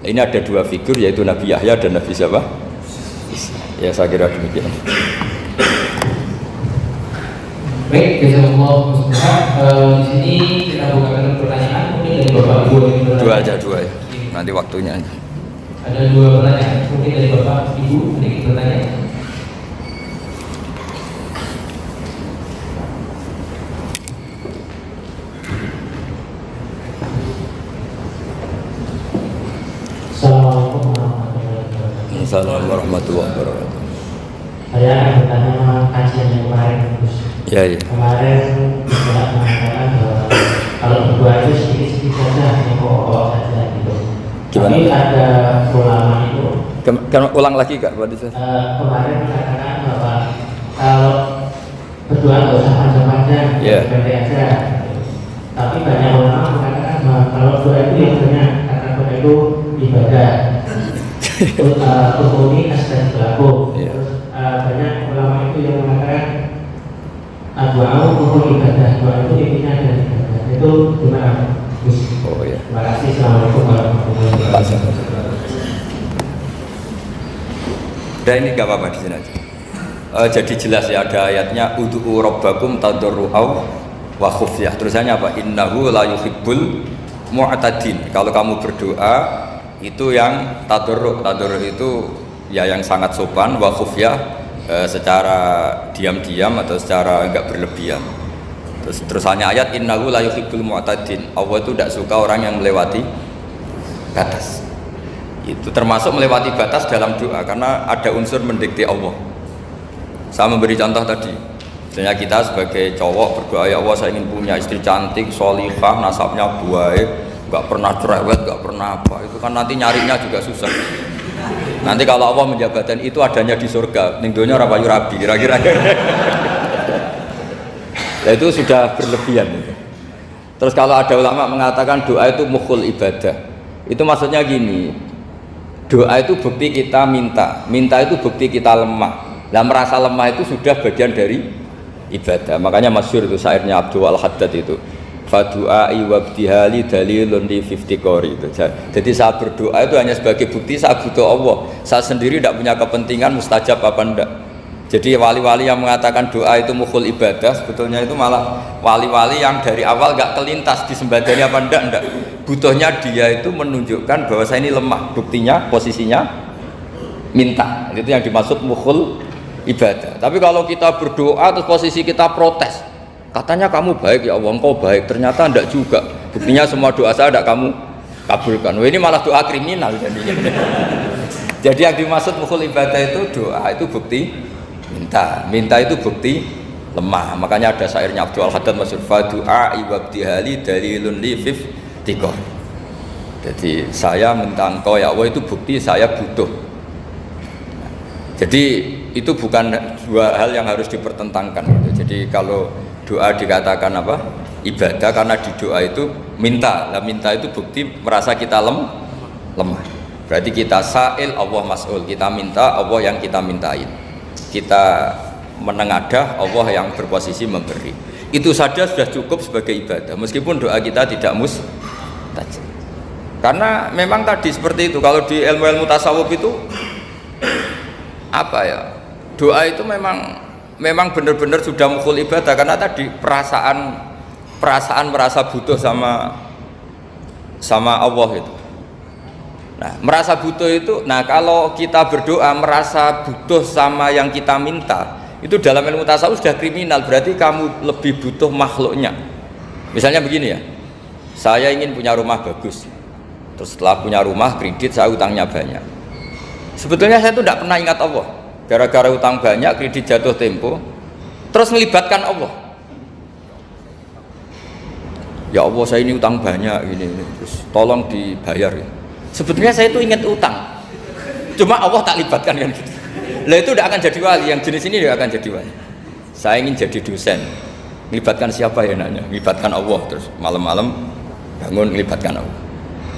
S1: Ini ada dua figur yaitu Nabi Yahya dan Nabi siapa? Ya saya kira demikian.
S2: Baik, jazakallahu khairan. Di sini kita bukakan pertanyaan mungkin dari Bapak Ibu yang
S1: Dua aja ya. Nanti waktunya aja.
S2: Ada dua pertanyaan mungkin dari Bapak Ibu sedikit bertanya. Assalamualaikum warahmatullahi wabarakatuh.
S1: Assalamualaikum warahmatullahi wabarakatuh.
S2: Saya akan bertanya kajian yang kemarin, Gus.
S1: Ya.
S2: Kemarin tidak mengatakan bahwa kalau berdoa itu sedikit-sedikit saja, hanya pokok saja gitu.
S1: Gimana?
S2: Tapi ada ulama itu.
S1: Ulang lagi Kak,
S2: kemarin mengatakan bahwa kalau berdoa nggak usah panjang-panjang, pendek aja. Tapi banyak ulama mengatakan bahwa kalau doa itu yang banyak, karena doa itu ibadah. Ini asal berlaku. Terus banyak ulama itu yang mengatakan doa itu ibadah, doa itu intinya dari ibadah. Itu gimana? Oh ya. Terima kasih. Assalamualaikum warahmatullahi wabarakatuh.
S1: Dan ini gak apa-apa di sini aja. Jadi jelas ya ada ayatnya ud'u rabbakum tadarru'aw wa khufyah. Terusannya apa? Innahu la yuhibbul mu'tadin. Kalau kamu berdoa itu yang tadarru'. Tadarru' itu ya yang sangat sopan, wa khufyah secara diam-diam atau secara enggak berlebihan. Terusannya ayat innahu la yuhibbul mu'tadin. Allah itu tidak suka orang yang melewati batas. Itu termasuk melewati batas dalam doa karena ada unsur mendikte Allah. Saya memberi contoh tadi, misalnya kita sebagai cowok berdoa, ya Allah saya ingin punya istri cantik, sholihah, nasabnya baik, nggak pernah cerewet, nggak pernah apa. Itu kan nanti nyarinya juga susah. Nanti kalau Allah menjabatkan itu adanya di surga, ning donya ora payu rabi, kira-kira. Nah itu sudah berlebihan. Terus kalau ada ulama mengatakan doa itu mukhul ibadah, itu maksudnya gini. Doa itu bukti kita minta itu bukti kita lemah. Nah merasa lemah itu sudah bagian dari ibadah. Makanya masyhur itu syairnya Abdul Al-Haddad itu. Fadu'ai wabdihali dalilun li 50 qori itu. Jadi saya berdoa itu hanya sebagai bukti saya butuh Allah. Saya sendiri tidak punya kepentingan mustajab apa enggak. Jadi wali-wali yang mengatakan doa itu mukhul ibadah, sebetulnya itu malah wali-wali yang dari awal enggak kelintas disembadani apa enggak. Butuhnya dia itu menunjukkan bahwa saya ini lemah, buktinya posisinya minta. Itu yang dimaksud mukhul ibadah. Tapi kalau kita berdoa terus posisi kita protes, katanya kamu baik ya Allah, engkau baik, ternyata enggak juga, buktinya semua doa saya enggak kamu kabulkan. Wah, ini malah doa kriminal jadinya. Jadi yang dimaksud mukhul ibadah itu doa itu bukti minta itu bukti lemah. Makanya ada syairnya Abdul Al-Haddad masyhur, fadu'a ibabdihali dalilun li 50 qori. Jadi saya minta engkau ya Allah itu bukti saya butuh. Jadi itu bukan dua hal yang harus dipertentangkan. Jadi kalau doa dikatakan apa? Ibadah karena di doa itu minta. Nah, minta itu bukti merasa kita lemah. Berarti kita sa'il Allah mas'ul. Kita minta Allah yang kita mintain. Kita menengadah Allah yang berposisi memberi. Itu saja sudah cukup sebagai ibadah. Meskipun doa kita tidak mustajab. Karena memang tadi seperti itu. Kalau di ilmu-ilmu tasawuf itu apa ya? Doa itu memang benar-benar sudah mukhul ibadah karena tadi perasaan merasa butuh sama Allah itu. Nah, merasa butuh itu, nah kalau kita berdoa merasa butuh sama yang kita minta, itu dalam ilmu tasawuf sudah kriminal, berarti kamu lebih butuh makhluknya. Misalnya begini ya, saya ingin punya rumah bagus, terus setelah punya rumah kredit saya utangnya banyak. Sebetulnya saya itu tidak pernah ingat Allah, gara-gara utang banyak, kredit jatuh tempo, terus melibatkan Allah. Ya Allah, saya ini utang banyak ini, terus tolong dibayar ya. Sebetulnya saya itu ingat utang, cuma Allah tak libatkan kan gitu. Lah itu tidak akan jadi wali, yang jenis ini tidak akan jadi wali. Saya ingin jadi dosen, melibatkan siapa ya nanya? Melibatkan Allah, terus malam-malam bangun melibatkan Allah.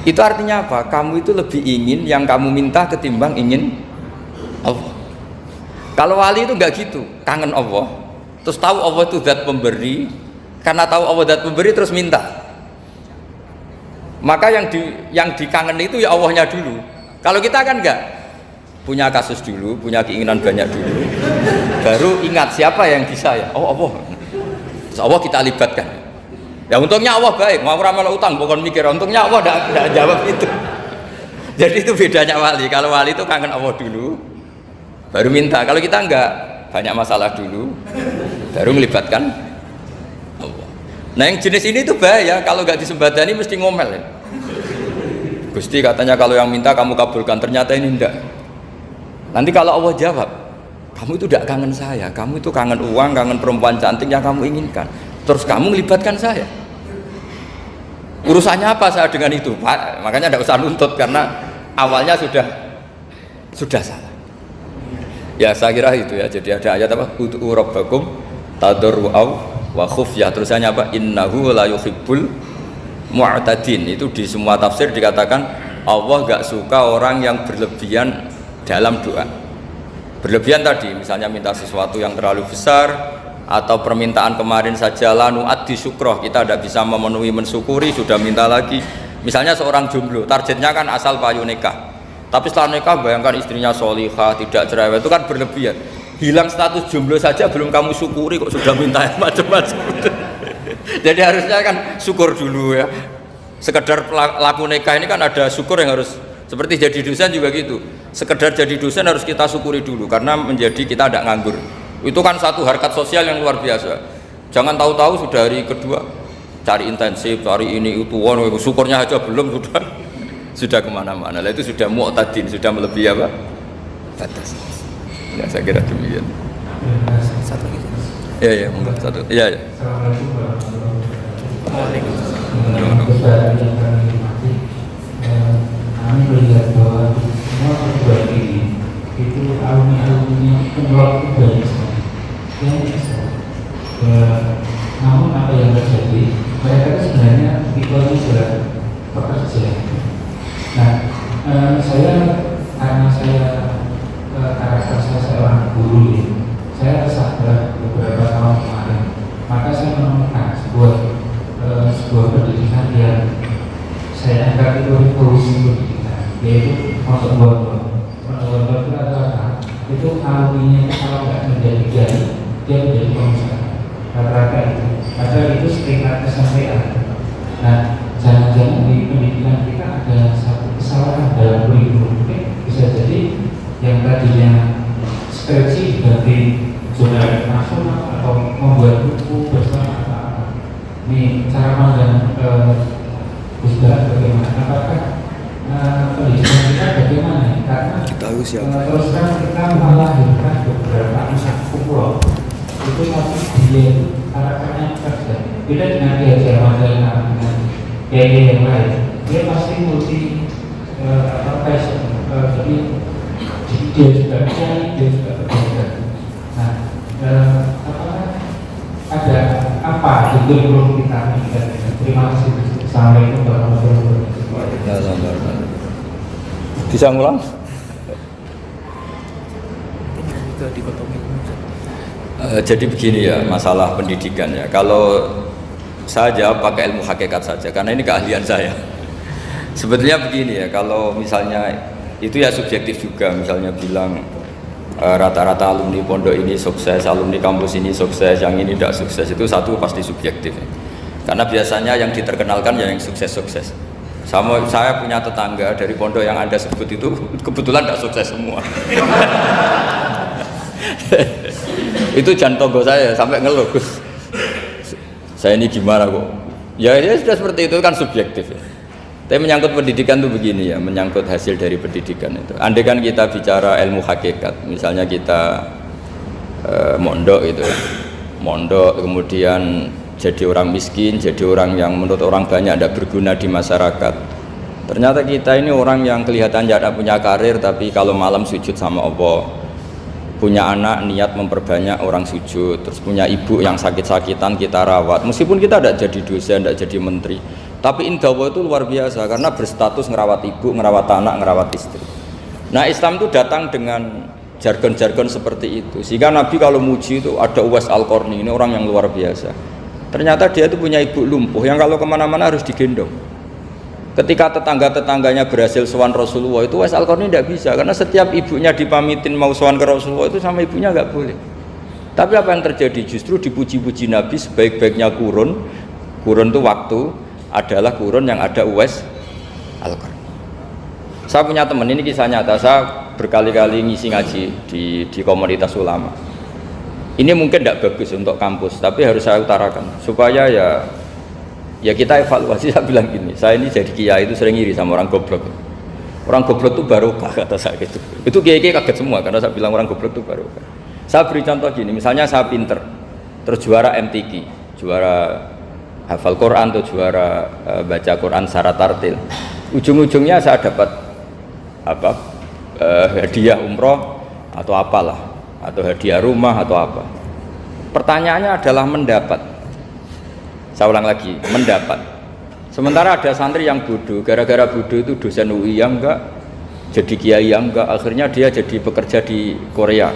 S1: Itu artinya apa? Kamu itu lebih ingin yang kamu minta ketimbang ingin Allah. Kalau wali itu enggak gitu, kangen Allah, terus tahu Allah itu zat pemberi, karena tahu Allah zat pemberi terus minta. Maka yang dikangen itu ya Allahnya dulu. Kalau kita kan enggak, punya kasus dulu, punya keinginan banyak dulu, baru ingat siapa yang bisa ya. Oh Allah, terus Allah kita libatkan. Ya untungnya Allah baik, mau ramal utang bukan mikir, untungnya Allah tidak jawab itu. Jadi itu bedanya wali. Kalau wali itu kangen Allah dulu, baru minta. Kalau kita enggak, banyak masalah dulu, baru melibatkan Allah. Nah yang jenis ini tuh bahaya, kalau nggak disembadani mesti ngomel ya. Gusti katanya kalau yang minta kamu kabulkan, ternyata ini enggak. Nanti kalau Allah jawab, kamu itu tidak kangen saya, kamu itu kangen uang, kangen perempuan cantik yang kamu inginkan, terus kamu melibatkan saya. Urusannya apa saya dengan itu, Pak? Makanya tidak usah nuntut karena awalnya sudah salah. Ya saya kira itu ya. Jadi ada ayat apa? Ud'u rabbakum tadarru'aw wa khufyah. Terusannya apa? Innahu la yuhibbul mu'tadin. Itu di semua tafsir dikatakan Allah gak suka orang yang berlebihan dalam doa. Berlebihan tadi misalnya minta sesuatu yang terlalu besar, atau permintaan kemarin saja lanu addi syukroh, kita tidak bisa memenuhi mensyukuri, sudah minta lagi. Misalnya seorang jomblo, targetnya kan asal payu nikah, tapi setelah nikah bayangkan istrinya sholihah, tidak cerewet, itu kan berlebihan. Hilang status jomblo saja belum kamu syukuri kok sudah minta yang macam-macam. Jadi harusnya kan syukur dulu ya. Sekedar laku nikah ini kan ada syukur yang harus, seperti jadi dosen juga gitu. Sekedar jadi dosen harus kita syukuri dulu karena menjadi kita tidak nganggur. Itu kan satu harkat sosial yang luar biasa. Jangan tahu-tahu sudah hari kedua cari intensif, cari ini itu, syukurnya aja belum sudah kemana-mana. Lah itu sudah mu'tadin, sudah melebihi apa? Batas. Ya saya kira demikian. Satu lagi. Ya, monggo satu. Iya.
S2: Assalamualaikum warahmatullahi wabarakatuh. Kami melihat bahwa semua perguruan tinggi itu alumni-alumninya umroh itu banyak sekali. Namun apa yang terjadi, mereka itu sebenarnya titelnya sudah pekerja. Nah, karena karakter saya seorang guru ini, saya tersadar beberapa tahun kemarin, maka saya menemukan sebuah pendidikan yang saya anggap itu revolusi pendidikan, yaitu masuk bondol. Bondol itu adalah itu alumninya kalau nggak menjadi kiai, dia menjadi pengusaha. Rata-rata itu, padahal itu setingkat kesampaian. Nah, jangan-jangan di pendidikan kita ada satu kesalahan dalam kurikulum. Bisa jadi yang tadinya skripsi ganti jurnal nasional atau membuat buku bersama apa-apa. Ini cara pandang Gus Dah bagaimana? Apakah pendidikan kita bagaimana? Karena terus terang kita melahirkan beberapa anak pulau itu, tapi dia karakternya kerja. Beda dengan dia Jerman dengan kiai yang lain, dia pasti multi passion. Jadi dia juga kiai, dia juga bekerja. Nah, apakah ada apa di kurikulum kita? Terima kasih. Assalamualaikum warahmatullahi wabarakatuh.
S1: Bisa ngulang? Jadi begini ya masalah pendidikan ya. Kalau saya jawab pakai ilmu hakikat saja karena ini keahlian saya. Sebetulnya begini ya, kalau misalnya itu ya subjektif juga, misalnya bilang rata-rata alumni pondok ini sukses, alumni kampus ini sukses, yang ini tidak sukses, itu satu pasti subjektif. Karena biasanya yang diterkenalkan yang sukses-sukses. Saya punya tetangga dari pondok yang Anda sebut itu kebetulan tidak sukses semua. Itu jantogo saya sampai ngeluh, Gus. Saya ini gimana kok? Ya sudah seperti itu kan subjektif. Tapi menyangkut pendidikan itu begini ya, menyangkut hasil dari pendidikan itu. Andai kan kita bicara ilmu hakikat, misalnya kita mondok itu, mondok kemudian jadi orang miskin, jadi orang yang menurut orang banyak tidak berguna di masyarakat. Ternyata kita ini orang yang kelihatan tidak punya karir, tapi kalau malam sujud sama Allah, punya anak niat memperbanyak orang sujud, terus punya ibu yang sakit-sakitan kita rawat, meskipun kita tidak jadi dosen, tidak jadi menteri. Tapi indah Allah itu luar biasa karena berstatus ngerawat ibu, ngerawat anak, ngerawat istri. Nah Islam itu datang dengan jargon-jargon seperti itu. Sehingga Nabi kalau muji itu ada Uwais Al-Qarni, ini orang yang luar biasa. Ternyata dia itu punya ibu lumpuh yang kalau kemana-mana harus digendong. Ketika tetangga-tetangganya berhasil sowan Rasulullah itu Uwais Al-Qarni tidak bisa. Karena setiap ibunya dipamitin mau sowan ke Rasulullah itu sama ibunya nggak boleh. Tapi apa yang terjadi? Justru dipuji-puji Nabi sebaik-baiknya kurun. Kurun itu waktu adalah kurun yang ada Uwais Al-Qarni. Saya punya teman, ini kisah nyata, saya berkali-kali ngisi ngaji di komunitas ulama. Ini mungkin tidak bagus untuk kampus, tapi harus saya utarakan supaya ya kita evaluasi. Saya bilang gini, saya ini jadi kiai itu sering iri sama orang goblok. Orang goblok itu barokah kata saya gitu. Itu kiai-kiai kaget semua karena saya bilang orang goblok itu barokah. Saya beri contoh gini, misalnya saya pinter, terus juara MTQ, juara hafal Quran atau juara baca Quran secara tartil, ujung-ujungnya saya dapat hadiah umroh atau apalah, atau hadiah rumah atau apa. Pertanyaannya adalah mendapat. Saya ulang lagi, mendapat. Sementara ada santri yang bodoh, gara-gara bodoh itu dosen UI yang enggak, jadi kiai yang enggak, akhirnya dia jadi pekerja di Korea.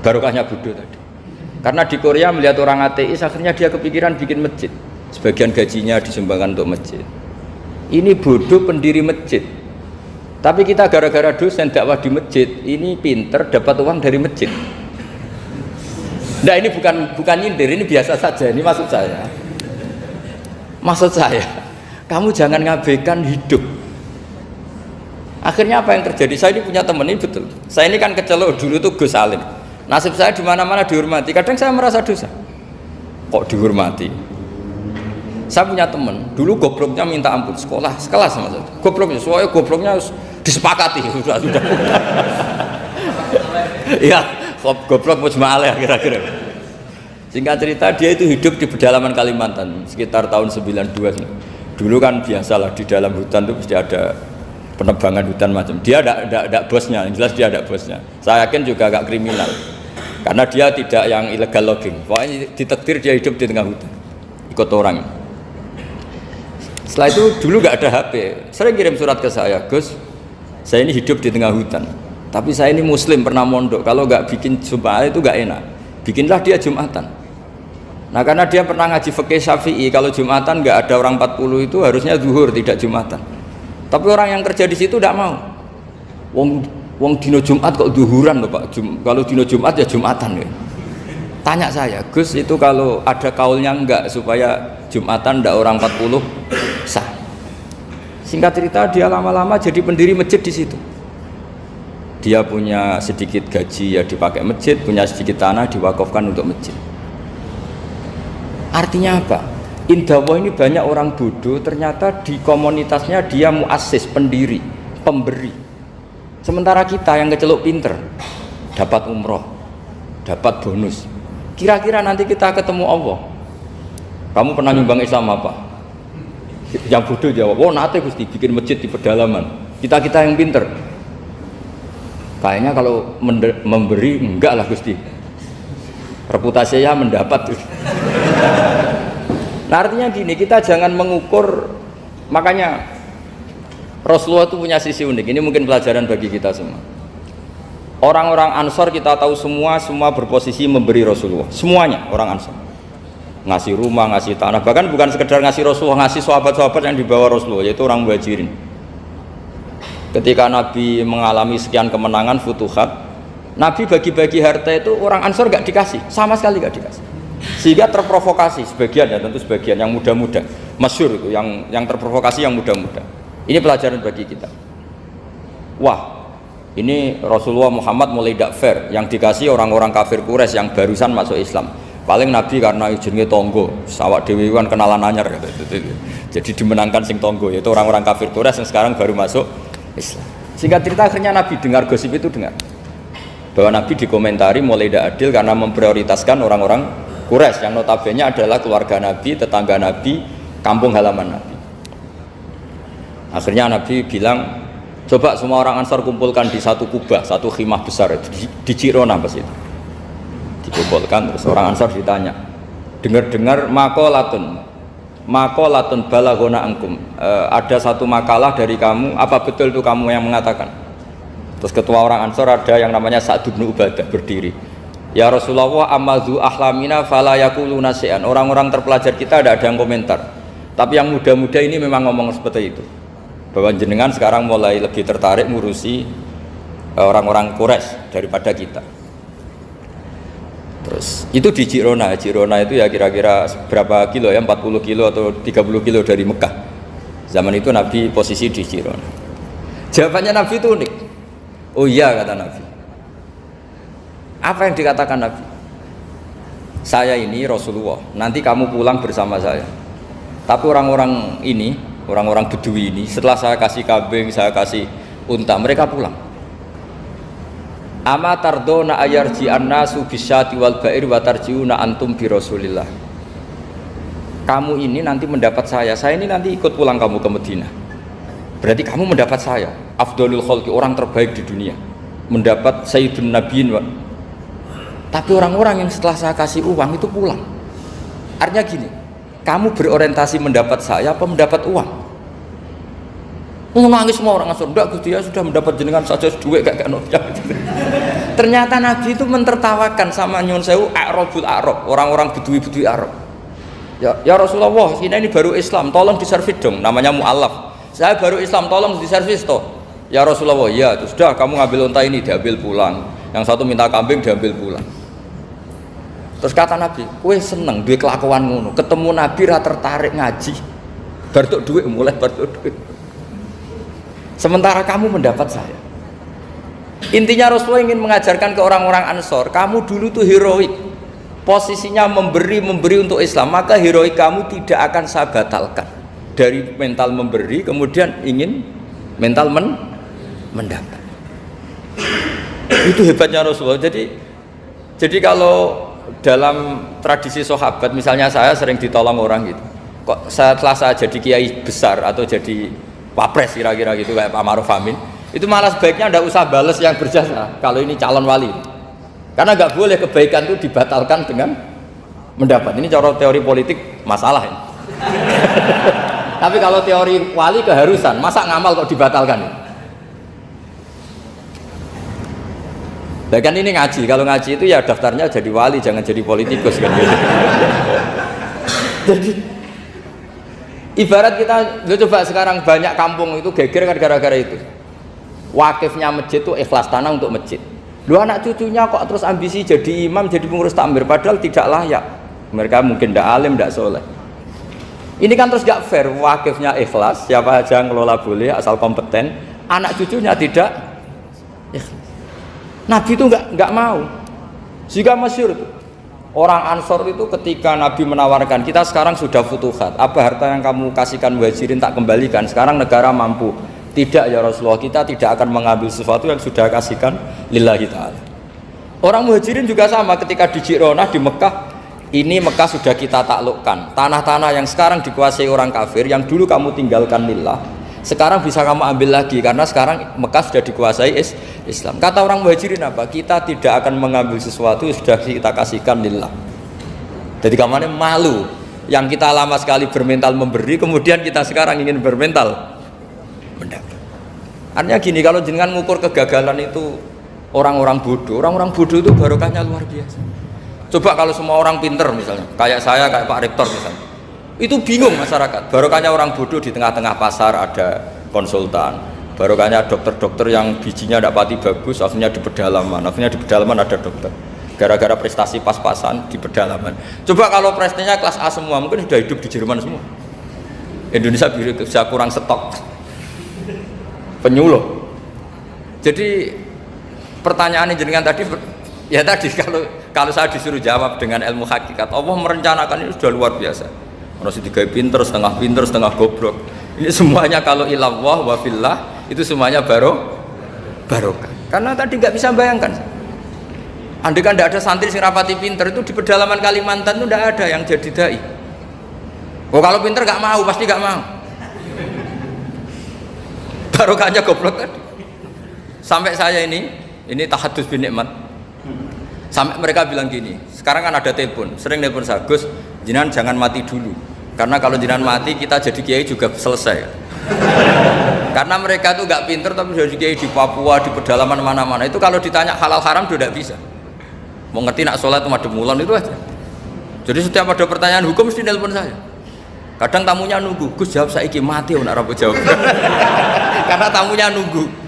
S1: Barokahnya bodoh tadi. Karena di Korea melihat orang ateis, akhirnya dia kepikiran bikin masjid. Sebagian gajinya disumbangkan untuk masjid. Ini bodoh pendiri masjid. Tapi kita gara-gara dosen dakwah di masjid, ini pinter dapat uang dari masjid. Nah ini bukan nyindir, ini biasa saja. Ini maksud saya. Maksud saya, kamu jangan ngabaikan hidup. Akhirnya apa yang terjadi? Saya ini punya teman ini betul. Saya ini kan kecelok dulu tuh Gus Salim. Nasib saya di mana-mana dihormati. Kadang saya merasa dosa. Kok dihormati? Saya punya teman, dulu gobloknya minta ampun, sekelas sama saya. Gobloknya, soalnya gobloknya disepakati sudah. Ya, goblok mujma'alah kira-kira. Singkat cerita dia itu hidup di pedalaman Kalimantan sekitar tahun 92. Dulu kan biasalah di dalam hutan itu pasti ada penebangan hutan macam. Dia ada bosnya, yang jelas dia ada bosnya. Saya yakin juga agak kriminal. Karena dia tidak yang illegal logging. Pokoknya ditakdir dia hidup di tengah hutan. Ikut orang. Setelah itu dulu nggak ada HP, sering kirim surat ke saya, Gus, saya ini hidup di tengah hutan, tapi saya ini Muslim pernah mondok, kalau nggak bikin Jumat itu nggak enak, bikinlah dia Jumatan. Nah karena dia pernah ngaji fikih Syafi'i, kalau Jumatan nggak ada orang 40 itu harusnya zuhur tidak Jumatan. Tapi orang yang kerja di situ tidak mau. Wong dino Jumat kok zuhuran loh Pak, kalau dino Jumat ya Jumatan ya. Tanya saya, Gus itu kalau ada kaulnya enggak supaya Jumatan ndak orang 40 sah. Singkat cerita dia lama-lama jadi pendiri masjid di situ. Dia punya sedikit gaji ya dipakai masjid, punya sedikit tanah diwakafkan untuk masjid. Artinya apa? Indah Allah ini banyak orang bodoh, ternyata di komunitasnya dia muassis, pendiri, pemberi. Sementara kita yang kecelok pinter, dapat umroh, dapat bonus. Kira-kira nanti kita ketemu Allah, kamu pernah nyumbang Islam apa? Yang bodoh jawab, oh nanti Gusti bikin masjid di pedalaman. Kita yang pinter, kayaknya kalau memberi enggak lah Gusti, reputasinya mendapat. Nah artinya gini, kita jangan mengukur. Makanya Rasulullah itu punya sisi unik. Ini mungkin pelajaran bagi kita semua. Orang-orang Ansor kita tahu semua berposisi memberi Rasulullah, semuanya orang Ansor. Ngasih rumah, ngasih tanah, bahkan bukan sekedar ngasih Rasulullah, ngasih sahabat-sahabat yang dibawa Rasulullah, yaitu orang Muhajirin. Ketika Nabi mengalami sekian kemenangan, futuhat, Nabi bagi-bagi harta itu orang Ansor nggak dikasih, sama sekali nggak dikasih. Sehingga terprovokasi sebagian, dan tentu sebagian yang muda-muda, masyhur itu yang terprovokasi yang muda-muda. Ini pelajaran bagi kita. Wah, ini Rasulullah Muhammad mulai tidak fair, yang dikasih orang-orang kafir Quraisy yang barusan masuk Islam. Paling Nabi karena jenenge tonggo, sawak dewi kan kenalan anyar gitu. Jadi dimenangkan sing tonggo, yaitu orang-orang kafir Quraisy yang sekarang baru masuk Islam. Singkat cerita akhirnya Nabi dengar gosip itu, dengar bahwa Nabi dikomentari mulai tidak adil karena memprioritaskan orang-orang Quraisy yang notabene adalah keluarga Nabi, tetangga Nabi, kampung halaman Nabi. Akhirnya Nabi bilang, coba semua orang Ansar kumpulkan di satu kubah, satu khimah besar di Jirona pas itu. Dikumpulkan, terus orang Ansar ditanya, dengar-dengar makolatun balagona angkum, ada satu makalah dari kamu, apa betul itu kamu yang mengatakan? Terus ketua orang Ansar ada yang namanya Sa'd bin Ubadah berdiri, ya Rasulullah, amazu ahlamina fala yaquluna syai'an. Orang-orang terpelajar kita ada yang komentar, tapi yang muda-muda ini memang ngomong seperti itu, bahwa jenengan sekarang mulai lebih tertarik ngurusi orang-orang Quraisy daripada kita. Terus itu di Jirona itu ya kira-kira berapa kilo ya, 40 kilo atau 30 kilo dari Mekah. Zaman itu Nabi posisi di Jirona. Jawabannya Nabi itu unik. Oh iya, kata Nabi. Apa yang dikatakan Nabi? Saya ini Rasulullah, nanti kamu pulang bersama saya. Tapi orang-orang ini, orang-orang Bedui ini, setelah saya kasih kambing, saya kasih unta, mereka pulang. Ama tardona ayarji annasu bisyati wal ba'ir wa tarjiuna antum bi Rasulillah. Kamu ini nanti mendapat saya ini nanti ikut pulang kamu ke Madinah. Berarti kamu mendapat saya, afdalul khalqi, orang terbaik di dunia. Mendapat sayyidun nabiyyin. Tapi orang-orang yang setelah saya kasih uang itu pulang. Artinya gini, kamu berorientasi mendapat saya apa mendapat uang? Nangis semua orang Ansor, enggak Gusti ya sudah mendapat jenengan saja duit gak nolak. Ternyata Nabi itu mentertawakan sama nyun sewu Arabul Arab, orang-orang Bedui Arab. Ya Rasulullah, ini baru Islam, tolong diservis dong, namanya mu'allaf. Saya baru Islam, tolong diservis toh. Ya Rasulullah, ya itu sudah, kamu ngambil unta ini diambil pulang. Yang satu minta kambing diambil pulang. Terus kata Nabi, kowe seneng duwe kelakuan ngono, ketemu Nabi ra tertarik ngaji. Bar tok duit mulai bar tok duit. Sementara kamu mendapat saya. Intinya Rasulullah ingin mengajarkan ke orang-orang Ansor, kamu dulu tuh heroik, posisinya memberi untuk Islam, maka heroik kamu tidak akan saya batalkan. Dari mental memberi kemudian ingin mental mendapat. Itu hebatnya Rasulullah. Jadi kalau dalam tradisi sahabat, misalnya saya sering ditolong orang gitu, kok setelah saya jadi kiai besar atau jadi wapres kira-kira gitu kayak Pak Ma'ruf Amin, itu malah sebaiknya tidak usah balas yang berjasa kalau ini calon wali, karena nggak boleh kebaikan itu dibatalkan dengan mendapat. Ini cara teori politik masalah ini. Tapi kalau teori wali keharusan, masa ngamal kok dibatalkan? Nah kan ini ngaji, kalau ngaji itu ya daftarnya jadi wali, jangan jadi politikus kan gitu. Jadi ibarat kita, coba sekarang banyak kampung itu geger kan gara-gara itu. Wakifnya masjid itu ikhlas tanah untuk masjid. Lu anak cucunya kok terus ambisi jadi imam, jadi pengurus takmir, padahal tidak layak. Mereka mungkin tidak alim, tidak soleh. Ini kan terus gak fair. Wakifnya ikhlas, siapa aja ngelola boleh asal kompeten. Anak cucunya tidak ikhlas. Nabi itu nggak mau. Jika masyhur itu orang Ansor itu ketika Nabi menawarkan, kita sekarang sudah futuhat, apa harta yang kamu kasihkan muhajirin tak kembalikan, sekarang negara mampu. Tidak ya Rasulullah, kita tidak akan mengambil sesuatu yang sudah kasihkan lillahi ta'ala. Orang muhajirin juga sama, ketika di Jirona di Mekah, ini Mekah sudah kita taklukkan, tanah-tanah yang sekarang dikuasai orang kafir, yang dulu kamu tinggalkan lillah, sekarang bisa kamu ambil lagi karena sekarang Mekah sudah dikuasai Islam. Kata orang muhajirin apa? Kita tidak akan mengambil sesuatu yang sudah kita kasihkan lillah. Jadi kamarnya malu yang kita lama sekali bermental memberi, kemudian kita sekarang ingin bermental mendapat. Artinya gini, kalau jenengan mengukur kegagalan itu orang-orang bodoh itu barokahnya luar biasa. Coba kalau semua orang pinter misalnya, kayak saya, kayak Pak Rektor misalnya, itu bingung masyarakat. Barokahnya orang bodoh, di tengah-tengah pasar ada konsultan, Barokahnya dokter-dokter yang bijinya tidak pati bagus, akhirnya di pedalaman ada dokter. Gara-gara prestasi pas-pasan di pedalaman. Coba kalau prestasinya kelas A semua, mungkin sudah hidup di Jerman semua. Indonesia bisa kurang stok penyuluh. Jadi pertanyaan jenengan tadi, ya tadi kalau saya disuruh jawab dengan ilmu hakikat, Allah merencanakan ini sudah luar biasa. Orang digawe pinter, setengah goblok. Ini semuanya kalau ilallah wa fillah itu semuanya barokah. Karena tadi nggak bisa bayangkan. Andai kan tidak ada santri sing rapati pinter, itu di pedalaman Kalimantan itu tidak ada yang jadi dai. Oh kalau pinter nggak mau, pasti nggak mau. Barokahnya goblok tadi. Sampai saya ini tahadus bin nikmat. Sampai mereka bilang gini, sekarang kan ada telepon, sering telepon saya, Gus, jenengan jangan mati dulu. Karena kalau jenengan mati kita jadi kiai juga selesai. Karena mereka tuh nggak pinter tapi jadi kiai di Papua, di pedalaman mana-mana. Itu kalau ditanya halal haram sudah tidak bisa. Mau ngerti nak sholat itu madem mulan itu aja. Jadi setiap ada pertanyaan hukum mesti nelpon saya. Kadang tamunya nunggu, Gus jawab saiki mati nak rabu jawab. Karena tamunya nunggu.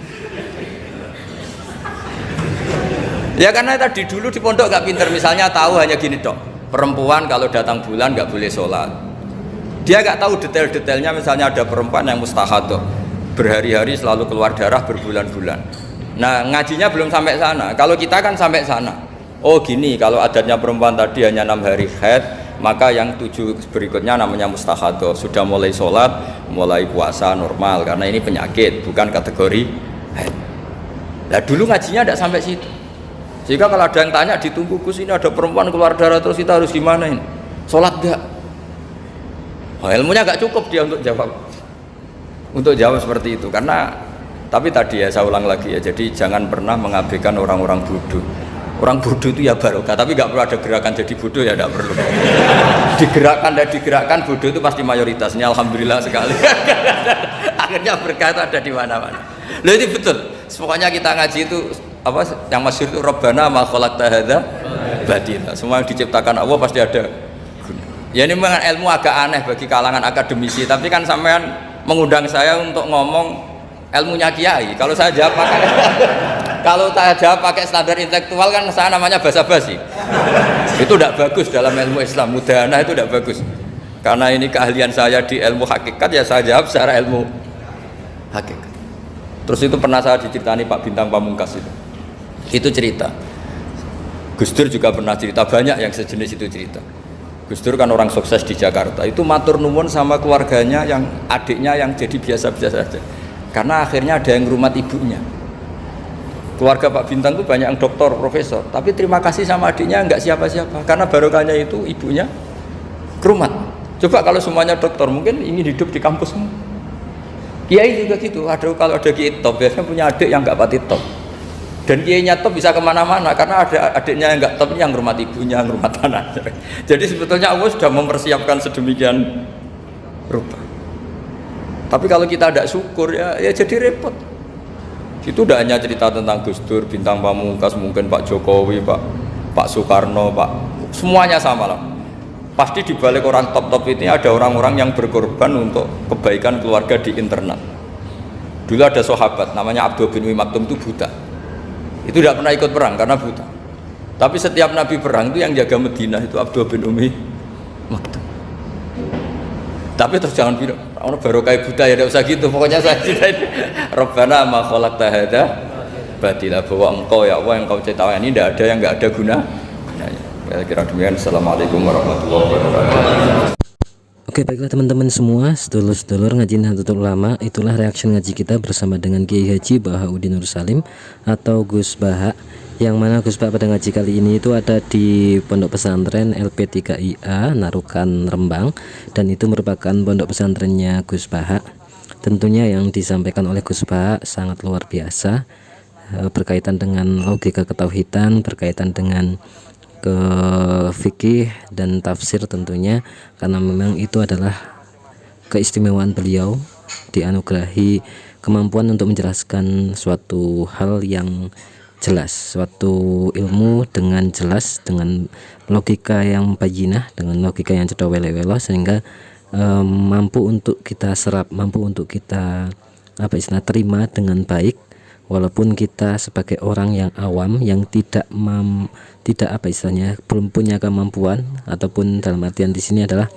S1: Ya karena tadi dulu di pondok gak pinter, misalnya tahu hanya gini dok, perempuan kalau datang bulan gak boleh sholat. Dia gak tahu detail-detailnya, misalnya ada perempuan yang mustahadah, berhari-hari selalu keluar darah berbulan-bulan. Nah ngajinya belum sampai sana, kalau kita kan sampai sana. Oh gini, kalau adatnya perempuan tadi hanya 6 hari haid, maka yang 7 berikutnya namanya mustahadah, sudah mulai sholat, mulai puasa normal, karena ini penyakit, bukan kategori haid. Nah dulu ngajinya tidak sampai situ. Jika kalau ada yang tanya ditunggu, Gus ini ada perempuan keluar darah terus kita harus gimana ini? Sholat gak? Oh, ilmunya gak cukup dia untuk jawab seperti itu. Karena tapi tadi ya saya ulang lagi ya, jadi jangan pernah mengabaikan orang-orang bodoh. Orang bodoh itu ya barokah, tapi gak perlu ada gerakan jadi bodoh ya, tidak perlu. Digerakkan bodoh itu pasti mayoritasnya. Alhamdulillah sekali. Akhirnya berkah itu ada di mana-mana. Loh itu betul. Pokoknya kita ngaji itu apa yang masyhur itu Rabbana ma khalaqta hadza batila. Semua yang diciptakan Allah pasti ada guna. Ya ini memang ilmu agak aneh bagi kalangan akademisi, tapi kan sampean mengundang saya untuk ngomong ilmunya kiai. Kalau saya jawab pakai standar intelektual kan saya namanya basa-basi. Itu tidak bagus dalam ilmu Islam. Mudahana itu tidak bagus. Karena ini keahlian saya di ilmu hakikat, ya saya jawab secara ilmu hakikat. Terus itu pernah saya diceritani Pak Bintang Pamungkas itu cerita. Gus Dur juga pernah cerita, banyak yang sejenis itu cerita. Gus Dur kan orang sukses di Jakarta, itu matur nuwun sama keluarganya yang adiknya yang jadi biasa-biasa saja. Karena akhirnya ada yang ngrumat ibunya. Keluarga Pak Bintang itu banyak yang doktor, profesor, tapi terima kasih sama adiknya enggak siapa-siapa. Karena barokahnya itu ibunya kerumat. Coba kalau semuanya dokter, mungkin ingin hidup di kampus semua. Kiai juga gitu, kalau ada kiai top, biasanya punya adik yang enggak pati top. Dan kiainya top bisa kemana-mana, karena ada adiknya yang enggak top, yang rumah ibunya, yang rumah tanah. Jadi sebetulnya Allah sudah mempersiapkan sedemikian rupa. Tapi kalau kita tidak syukur, ya jadi repot. Itu tidak hanya cerita tentang Gus Dur, Bintang Pamungkas, mungkin Pak Jokowi, Pak Soekarno, semuanya sama lah. Pasti di balik orang top-top ini ada orang-orang yang berkorban untuk kebaikan keluarga di internal. Dulu ada sahabat namanya Abdul bin Umi Maktum, itu buta. Itu tidak pernah ikut perang karena buta. Tapi setiap Nabi perang itu yang jaga Madinah itu Abdul bin Umi Maktum. Tapi terus jangan bilang orang baru kayak buta ya, tidak usah gitu. Pokoknya saya cerita Rabbana ma khalaqta hadza batila, bahwa engkau ya Allah yang kau ciptakan ini tidak ada yang enggak ada guna. Kira demikian. Assalamualaikum warahmatullahi wabarakatuh.
S3: Oke, baiklah teman-teman semua, sedulur-sedulur ngaji Nahdlatul Ulama, itulah reaksi ngaji kita bersama dengan Kiai Haji Bahauddin Nur Salim atau Gus Baha, yang mana Gus Baha pada ngaji kali ini itu ada di Pondok Pesantren LP3IA Narukan Rembang, dan itu merupakan pondok pesantrennya Gus Baha. Tentunya yang disampaikan oleh Gus Baha sangat luar biasa, berkaitan dengan logika ketauhidan, berkaitan dengan ke fikih dan tafsir tentunya, karena memang itu adalah keistimewaan beliau, dianugerahi kemampuan untuk menjelaskan suatu hal yang jelas, suatu ilmu dengan jelas, dengan logika yang bayinah, dengan logika yang cedawele-welo, sehingga mampu untuk kita serap, mampu untuk kita terima dengan baik, walaupun kita sebagai orang yang awam yang belum punya kemampuan, ataupun dalam artian di sini adalah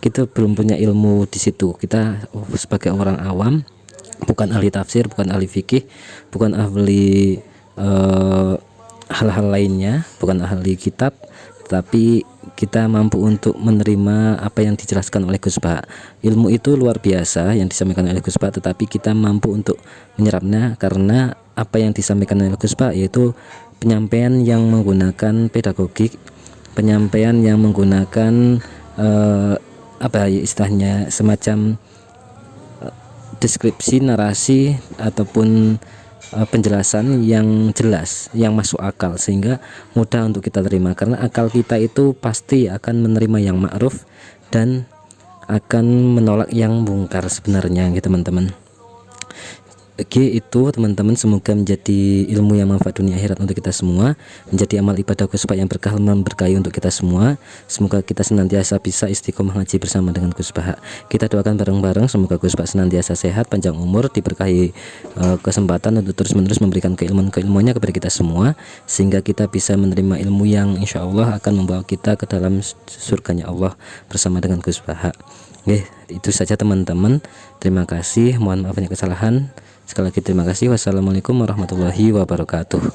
S3: kita belum punya ilmu di situ. Kita sebagai orang awam, bukan ahli tafsir, bukan ahli fikih, bukan ahli hal-hal lainnya, bukan ahli kitab, tapi kita mampu untuk menerima apa yang dijelaskan oleh Gus Baha. Ilmu itu luar biasa yang disampaikan oleh Gus Baha, tetapi kita mampu untuk menyerapnya karena apa yang disampaikan oleh Gus Baha yaitu penyampaian yang menggunakan pedagogik, penyampaian yang menggunakan istilahnya semacam deskripsi, narasi, ataupun penjelasan yang jelas, yang masuk akal, sehingga mudah untuk kita terima, karena akal kita itu pasti akan menerima yang ma'ruf dan akan menolak yang mungkar sebenarnya gitu teman-teman. Oke, itu teman-teman, semoga menjadi ilmu yang manfaat dunia akhirat untuk kita semua, menjadi amal ibadah Gus Baha yang berkah memberkahi untuk kita semua. Semoga kita senantiasa bisa istiqomah ngaji bersama dengan Gus Baha. Kita doakan bareng-bareng semoga Gus Baha senantiasa sehat, panjang umur, diberkahi kesempatan untuk terus-menerus memberikan keilmuannya kepada kita semua, sehingga kita bisa menerima ilmu yang insya Allah akan membawa kita ke dalam surganya Allah bersama dengan Gus Baha. Oke, itu saja teman-teman. Terima kasih, mohon maaf banyak kesalahan. Sekali lagi terima kasih. Wassalamualaikum warahmatullahi wabarakatuh.